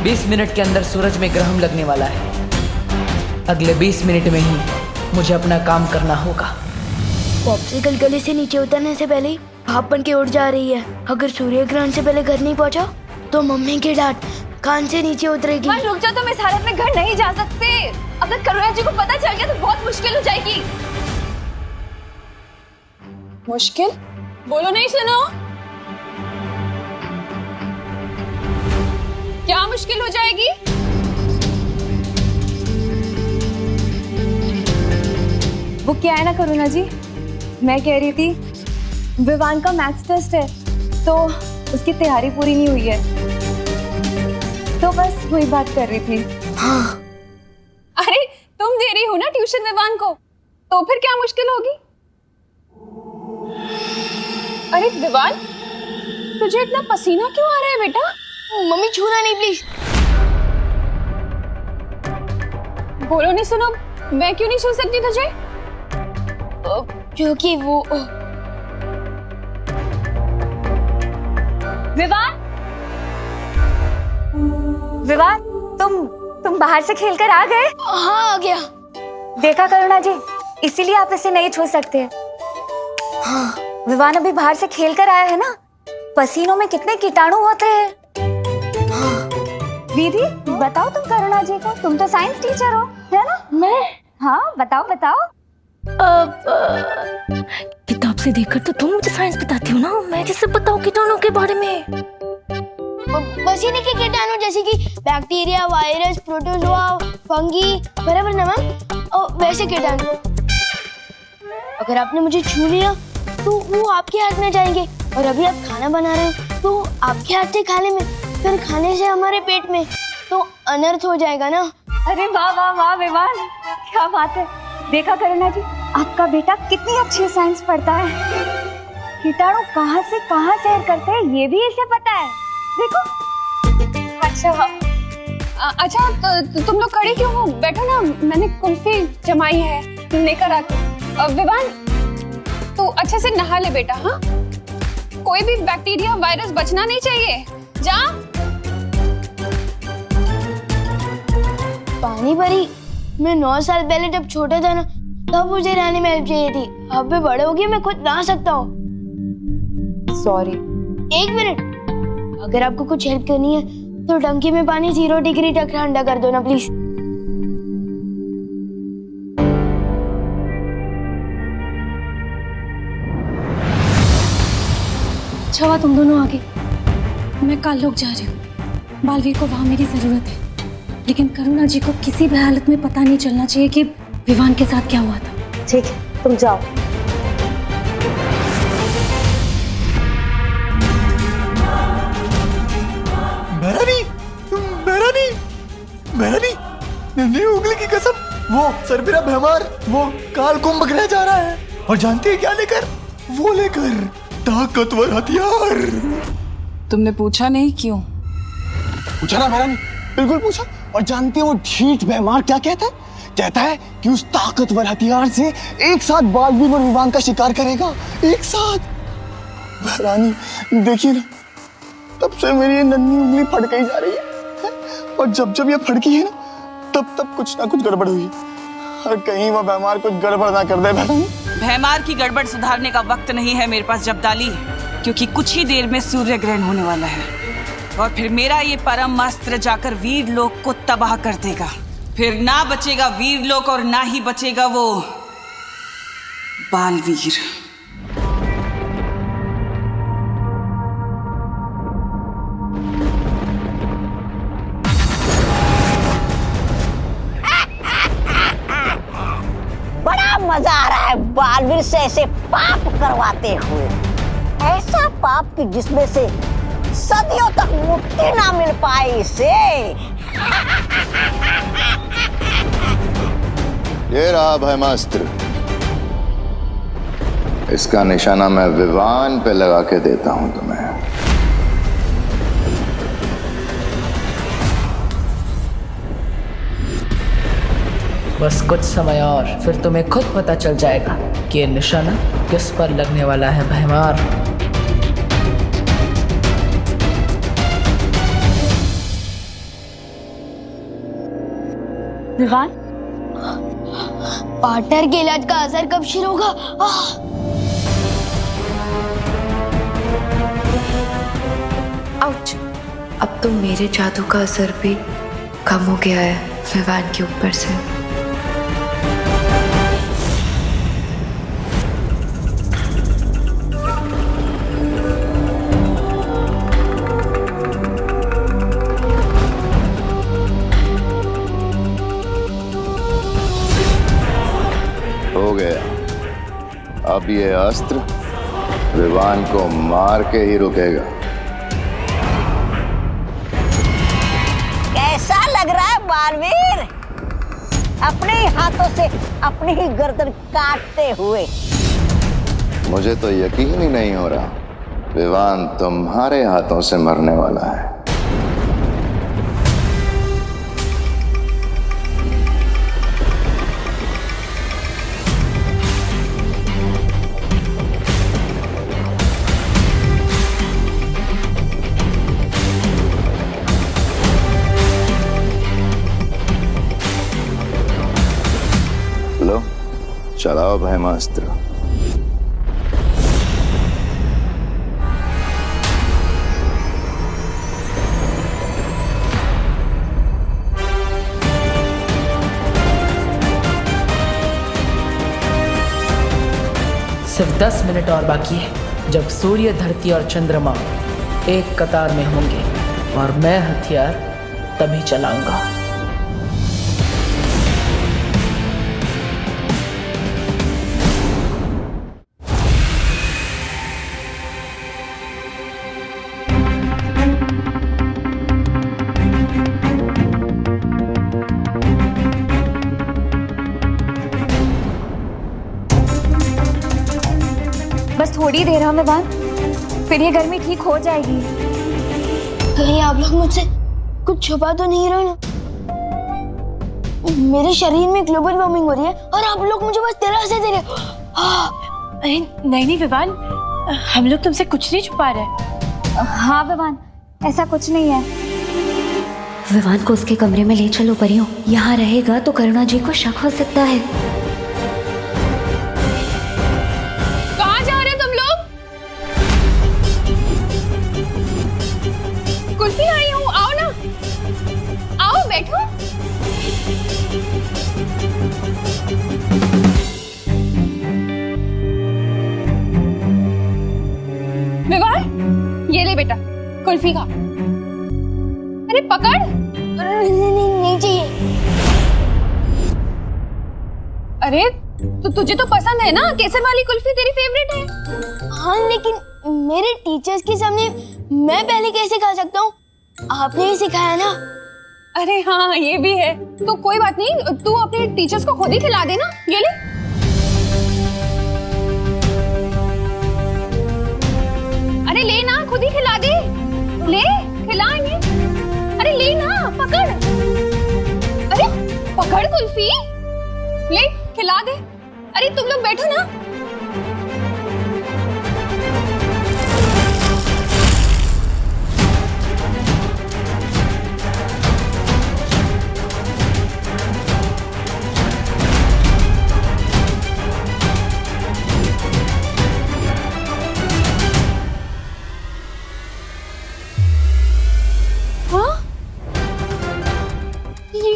बीस मिनट के अंदर सूरज में ग्रहण लगने वाला है। अगले 20 मिनट में ही मुझे अपना काम करना होगा। पॉप्सिकल गले से नीचे उतरने से पहले ही भाप बन के उड़ जा रही है। अगर सूर्य ग्रहण से पहले घर नहीं पहुंचा तो मम्मी की डांट कान से नीचे उतरेगी। मां रुक जा, तुम इस हालत में घर नहीं जा सकते। अगर करुणा जी को पता चल गया तो बहुत मुश्किल हो जाएगी। मुश्किल? बोलो नहीं, सुनो। क्या मुश्किल हो जाएगी? वो क्या है ना करुणा जी, मैं कह रही थी विवान का मैथ्स टेस्ट है तो उसकी तैयारी पूरी नहीं हुई है, तो बस वही बात कर रही थी। हाँ। अरे तुम दे रही हो ना ट्यूशन विवान को, तो फिर क्या मुश्किल होगी? अरे विवान, तुझे इतना पसीना क्यों आ रहा है बेटा? मम्मी छूना नहीं प्लीज। बोलो नहीं, सुनो, मैं क्यों नहीं छू सकती तुझे? क्योंकि वो विवान, विवान, तुम बाहर से खेलकर आ गए? हाँ आ गया। देखा करुणा जी, इसीलिए आप इसे नहीं छू सकते। हाँ। विवान अभी बाहर से खेलकर आया है ना, पसीनों में कितने कीटाणु होते हैं। हाँ। दीदी बताओ तुम करुणा जी को, तुम तो साइंस टीचर हो, है ना? मैं? हाँ बताओ बताओ। किताब से देखकर तो तुम मुझे साइंस बताती हो ना, मैं कैसे बताऊं कीटाणु के बारे में? पसीने के कीटाणु जैसे कि बैक्टीरिया, वायरस, प्रोटोजोआ, फंगी, बराबर ना मैम? और वैसे कीटाणु अगर आपने मुझे छू लिया तो वो आपके हाथ में जाएंगे, और अभी आप खाना बना रहे हो तो आपके हाथ से खाने में, फिर खाने से हमारे पेट में, तो अनर्थ हो जाएगा ना। अरे वाह वाह वाह विवान, क्या बात है। देखा करुणा जी, आपका बेटा कितनी अच्छी साइंस पढ़ता है। कीटाणु कहाँ से कहाँ सैर करते हैं ये भी इसे पता है। देखो। अच्छा अच्छा तो तुम लोग खड़े क्यों हो? बैठो ना, मैंने कुल्फी जमाई है, लेकर आती। विवान तू अच्छे से नहा ले बेटा। हाँ, कोई भी बैक्टीरिया वायरस बचना नहीं चाहिए। जा। पानी परी, मैं 9 साल पहले जब छोटा था ना, तब मुझे नहाने में हेल्प चाहिए थी। अब मैं बड़े हो गए, मैं खुद नहा सकता हूँ। सॉरी। 1 मिनट, अगर आपको कुछ हेल्प करनी है तो टंकी में पानी 0 डिग्री तक ठंडा कर दो ना प्लीज। अच्छा हुआ तुम दोनों आगे। मैं कल लोग जा रही हूँ। बालवीर को वहाँ मेरी जरूरत है, लेकिन करुणा जी को किसी भी हालत में पता नहीं चलना चाहिए कि विवान के साथ क्या हुआ था। ठीक है, तुम जाओ। मेहरानी, नन्ही उंगली की कसम, वो सरबिरा भैमार वो काल कुंभ ग्रह जा रहा है, और जानती है क्या लेकर? वो लेकर ताकतवर हथियार। तुमने पूछा नहीं क्यों? पूछा ना मेहरानी, बिल्कुल पूछा। और जानती है वो ढीठ भैमार क्या कहता है? कहता है कि उस ताकतवर हथियार से एक साथ बालवीर और विवान का शिकार करेगा, एक साथ। मेहरानी देखिए ना, तब से मेरी ये नन्ही उंगली फट गई जा रही है, और जब जब ये फड़की है ना, तब तब कुछ ना कुछ गड़बड़ हुई। और कहीं वो भैमार कुछ गड़बड़ ना कर दे। भैमार की गड़बड़ सुधारने का वक्त नहीं है मेरे पास जब्दाली, क्योंकि कुछ ही देर में सूर्य ग्रहण होने वाला है, और फिर मेरा ये परम अस्त्र जाकर वीर लोक को तबाह कर देगा। फिर ना बचेगा वीर लोक और ना ही बचेगा वो बालवीर। मजा आ रहा है बालवीर से ऐसे पाप करवाते हुए, ऐसा पाप कि जिसमें से सदियों तक मुक्ति ना मिल पाए इसे। ये रहा ब्रह्मास्त्र, इसका निशाना मैं विवान पे लगा के देता हूं तुम्हें। बस कुछ समय और, फिर तुम्हें खुद पता चल जाएगा कि ये निशाना किस पर लगने वाला है भैमार। विवान, पार्टनर के इलाज का असर कब शुरू होगा? आउच! अब तो मेरे जादू का असर भी कम हो गया है विवान के ऊपर से। हो गया। अब ये अस्त्र विवान को मार के ही रुकेगा। कैसा लग रहा है बालवीर? अपने ही हाथों से अपनी ही गर्दन काटते हुए। मुझे तो यकीन ही नहीं हो रहा, विवान तुम्हारे हाथों से मरने वाला है। लो, चलाओ ब्रह्मास्त्र। सिर्फ 10 मिनट और बाकी है, जब सूर्य, धरती और चंद्रमा एक कतार में होंगे, और मैं हथियार तभी चलाऊंगा। थोड़ी देर है विवान, फिर ये गर्मी ठीक हो जाएगी। कहीं आप लोग मुझसे कुछ छुपा तो नहीं रहे ना? मेरे शरीर में ग्लोबल वार्मिंग हो रही है और आप लोग मुझे बस दिलासे दे रहे हो। अरे नहीं विवान, हम लोग तुमसे कुछ नहीं छुपा रहे। हाँ विवान, ऐसा कुछ नहीं है। विवान को उसके कमरे में ले चलो परियों, यहाँ रहेगा तो करुणा जी को शक हो सकता है। कहाँ जा रहे हो तुम लोग? कुल्फी आई हूँ, आओ ना, आओ बैठो। विवान, ये ले बेटा कुल्फी खा। अरे पकड़। नहीं चाहिए। अरे तो तुझे तो पसंद है ना, केसर वाली कुल्फी तेरी फेवरेट है। हाँ लेकिन मेरे टीचर्स के सामने मैं पहले कैसे खा सकता हूँ? आपने ही सिखाया ना। अरे हाँ ये भी है, तो कोई बात नहीं, तू अपने टीचर्स को खुद ही खिला देना। ये ले। अरे ले ना, खुद ही खिला दे, ले खिला इन्हें। अरे ले ना, पकड़। अरे पकड़ कुल्फी, ले खिला दे। अरे तुम लोग बैठो ना।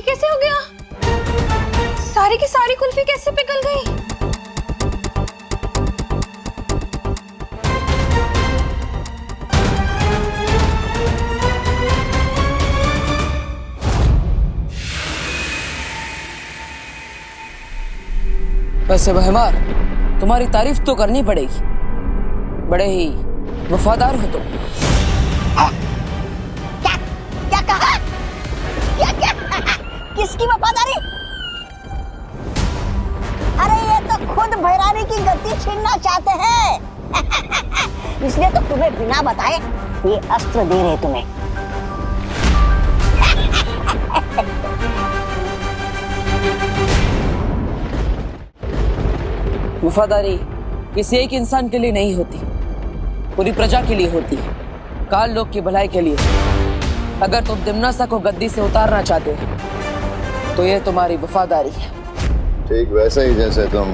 कैसे हो गया? सारी की सारी कुल्फी कैसे पिघल गई? वैसे बहमार, तुम्हारी तारीफ तो करनी पड़ेगी, बड़े ही वफादार हो तुम। क्या कहा? क्या किसकी वफादारी? अरे ये तो खुद भैरानी की गद्दी छीनना चाहते हैं। इसलिए तो तुम्हें बिना बताए ये अस्त्र दे रहे तुम्हें। वफादारी किसी एक इंसान के लिए नहीं होती, पूरी प्रजा के लिए होती है, काल लोक की भलाई के लिए। अगर तुम दिम्नासा को गद्दी से उतारना चाहते हो तो ये तुम्हारी वफादारी है। ठीक वैसे ही जैसे तुम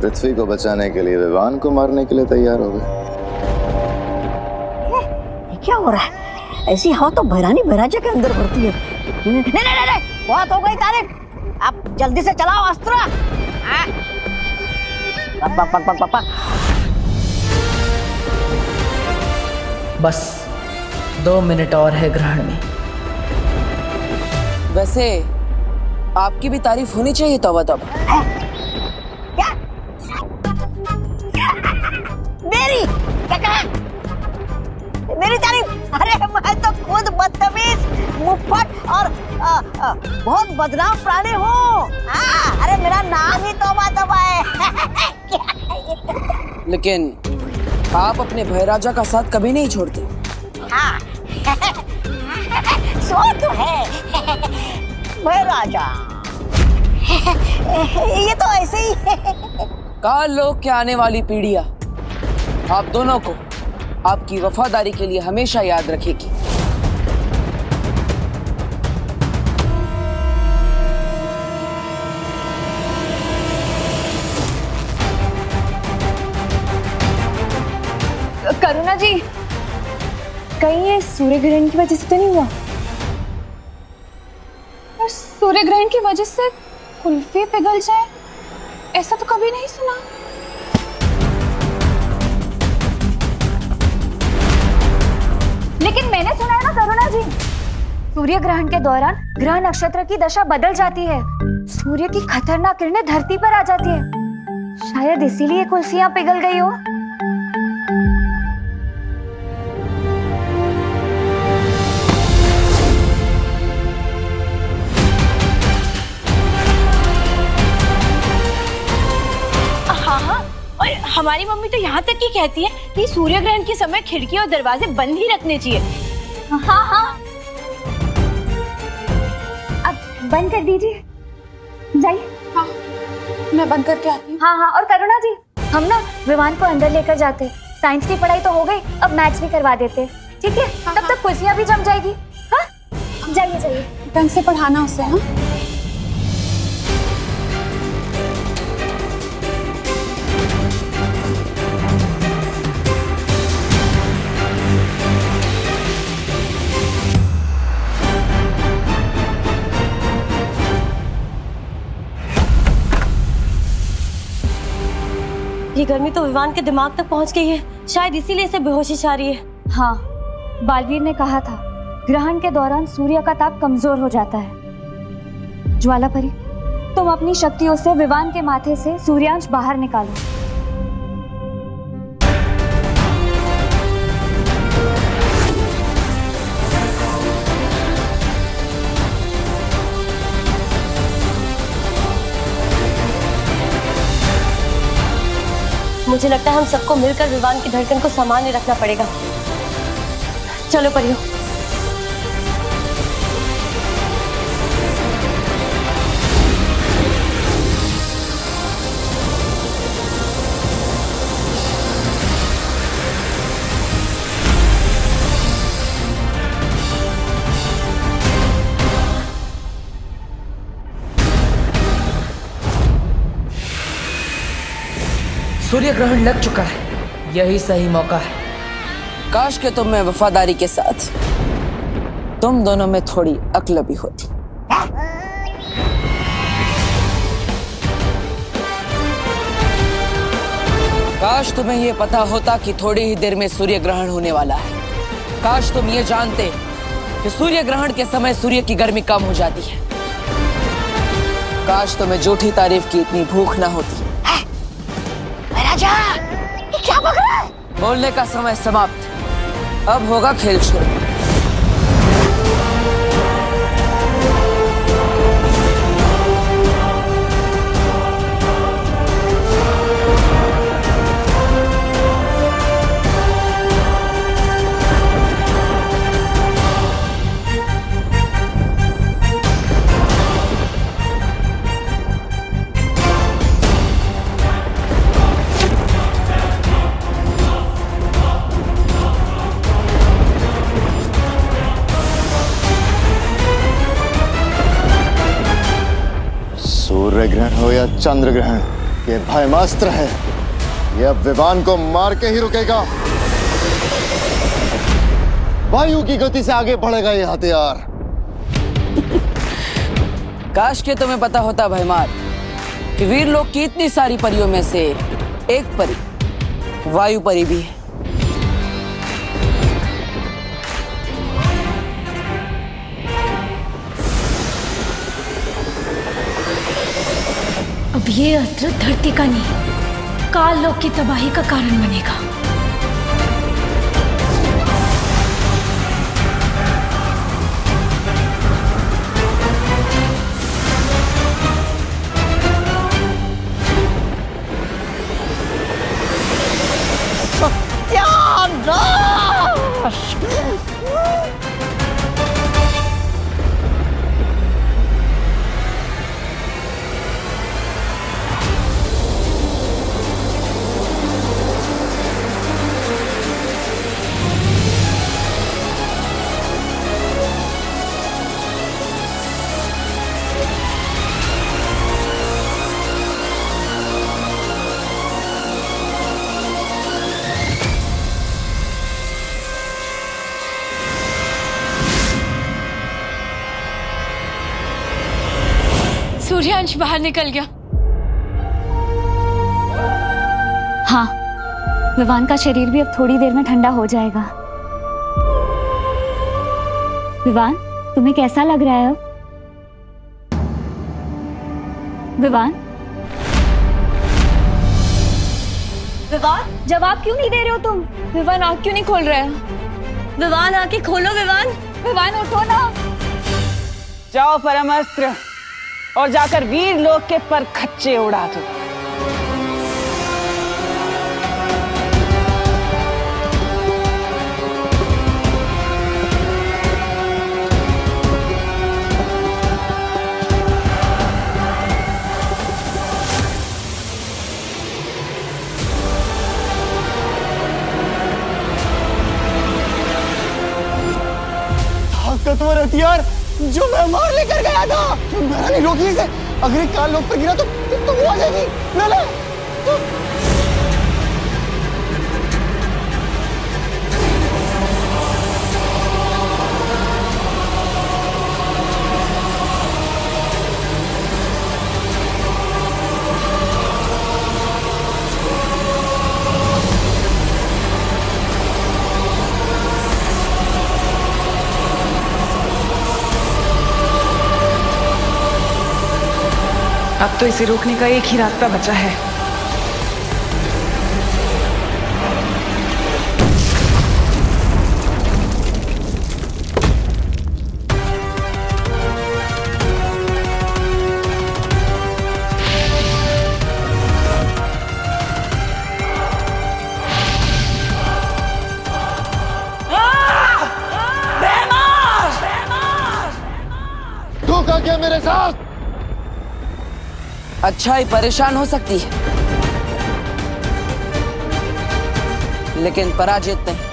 पृथ्वी को बचाने के लिए विवान को मारने के लिए तैयार हो गए। क्या हो रहा है? ऐसी हवा तो भैरानी भैराजा के अंदर भरती है। नहीं, बहुत हो गई तारीफ, आप जल्दी से चलाओ अस्त्र। बस 2 मिनट और है ग्रहण में। वैसे आपकी भी तारीफ होनी चाहिए तौबा तौबा। क्या? मेरी क्या कहा? मेरी तारीफ? अरे मैं तो खुद बदतमीज, मुफ्फट और बहुत बदनाम प्राणी हूँ। अरे मेरा नाम ही तौबा तौबा है। लेकिन आप अपने भैराजा का साथ कभी नहीं छोड़ते। हाँ सो तो है भैराजा। ये तो ऐसे ही है। काल लोक के आने वाली पीढ़ियां आप दोनों को आपकी वफादारी के लिए हमेशा याद रखेगी। करुणा जी, कहीं ये सूर्य ग्रहण की वजह से तो नहीं हुआ? और सूर्य ग्रहण की वजह से कुल्फी पिघल जाए, ऐसा तो कभी नहीं सुना। लेकिन मैंने सुना है ना करुणा जी, सूर्य ग्रहण के दौरान ग्रह नक्षत्र की दशा बदल जाती है, सूर्य की खतरनाक किरणें धरती पर आ जाती है। शायद इसीलिए कुल्फियां पिघल गई हो। हाँ, और हमारी मम्मी तो यहाँ तक कि कहती है कि सूर्य ग्रहण के समय खिड़की और दरवाजे बंद ही रखने चाहिए। हाँ हाँ, अब बंद कर दीजिए, जाइए। हाँ, मैं बंद करके आती हूँ। हाँ हाँ, और करुणा जी, हम ना विवान को अंदर लेकर जाते। साइंस की पढ़ाई तो हो गई, अब मैथ्स भी करवा देते, ठीक है? तब तक कुर्सियाँ भी जम जाएगी। हाँ, जाइए जाइए, ढंग से पढ़ाना उसे। हाँ, ये गर्मी तो विवान के दिमाग तक पहुंच गई है, शायद इसीलिए इसे बेहोशी छा रही है। हाँ, बालवीर ने कहा था ग्रहण के दौरान सूर्य का ताप कमजोर हो जाता है। ज्वालापरी, तुम अपनी शक्तियों से विवान के माथे से सूर्यांश बाहर निकालो। मुझे लगता है हम सबको मिलकर विवान की धड़कन को सामान्य रखना पड़ेगा। चलो परियो। सूर्य ग्रहण लग चुका है, यही सही मौका है। काश के तुम में वफादारी के साथ तुम दोनों में थोड़ी अक्ल भी होती। काश तुम्हें यह पता होता कि थोड़ी ही देर में सूर्य ग्रहण होने वाला है। काश तुम ये जानते कि सूर्य ग्रहण के समय सूर्य की गर्मी कम हो जाती है। काश तुम्हें झूठी तारीफ की इतनी भूख ना होती। राजा, ये क्या बक रहा है? बोलने का समय समाप्त, अब होगा खेल शुरू। सूर्य ग्रहण हो या चंद्र ग्रहण, ये भयमास्त्र है। ये अब विवान को मार के ही रुकेगा। वायु की गति से आगे बढ़ेगा ये हथियार। काश के तुम्हें पता होता भयमार कि वीर लोक की इतनी सारी परियों में से एक परी वायु परी भी है। अब ये अस्त्र धरती का नहीं, काल लोक की तबाही का कारण बनेगा। सूर्यांश बाहर निकल गया। हाँ, विवान का शरीर भी अब थोड़ी देर में ठंडा हो जाएगा। विवान, तुम्हें कैसा लग रहा है अब? विवान? विवान, जवाब क्यों नहीं दे रहे हो तुम? विवान आँख क्यों नहीं खोल रहे हैं? विवान आँखें खोलो विवान। विवान उठो ना। जाओ परमास्त्र और जाकर वीर लोक के पर खच्चे उड़ा दो। ताकतवर हथियार जो मैं मार लेकर गया था। मैंने नहीं रोकी इसे। अगर ये काल लोग पर गिरा तो वो आ जाएगी। ले ले। अब तो इसे रोकने का एक ही रास्ता बचा है। धोखा क्या मेरे साथ? अच्छाई परेशान हो सकती है, लेकिन पराजित नहीं।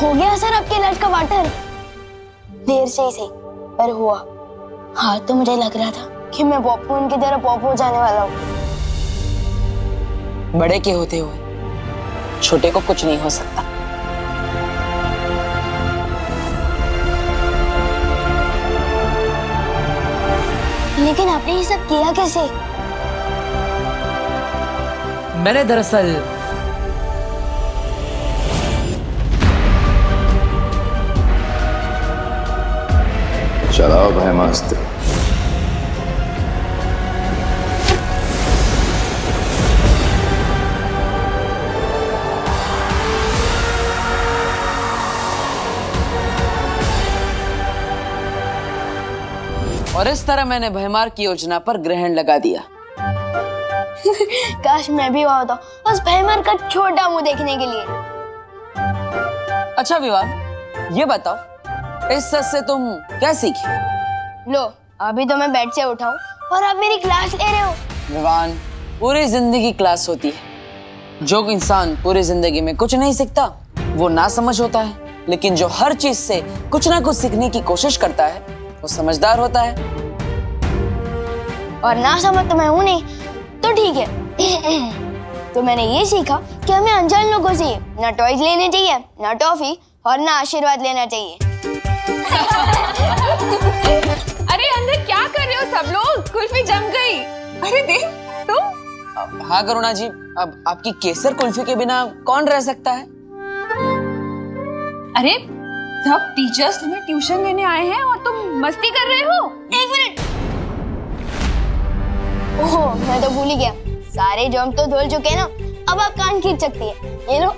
हो गया सर आपके इलाज का वाटर? देर से ही सही पर हुआ। हाँ तो मुझे लग रहा था कि मैं पॉपकॉर्न की तरह पॉप हो जाने वाला हूँ। बड़े के होते हुए छोटे को कुछ नहीं हो सकता। लेकिन आपने ये सब किया कैसे? मैंने दरअसल चलाओ भयमास्त्र। और इस तरह मैंने भयमार की योजना पर ग्रहण लगा दिया। काश मैं भी वहां होता, बस भयमार का छोटा मुंह देखने के लिए। अच्छा विवान, ये बताओ इस सच से तुम क्या सीखी? लो अभी तो मैं बेड से उठाऊं और आप मेरी क्लास ले रहे हो। विवान, पूरी जिंदगी क्लास होती है। जो इंसान पूरी जिंदगी में कुछ नहीं सीखता वो ना समझ होता है, लेकिन जो हर चीज से कुछ ना कुछ सीखने की कोशिश करता है वो समझदार होता है। और ना समझ तो मैं हूं नहीं, तो ठीक है। तो मैंने ये सीखा कि हमें अनजान लोगों से ना टॉयज लेने चाहिए, ना टॉफी और ना आशीर्वाद लेना चाहिए। अरे अंदर क्या कर रहे हो सब लोग? कुल्फी जम गई। अरे देख तुम। हाँ करुणा जी, अब आपकी केसर कुल्फी के बिना कौन रह सकता है? अरे सब टीचर्स तुम्हें ट्यूशन देने आए हैं और तुम मस्ती कर रहे हो। एक मिनट। ओह मैं तो भूल ही गया, सारे जॉम तो धुल चुके हैं ना, अब आप कान खींच सकती है। ये लो।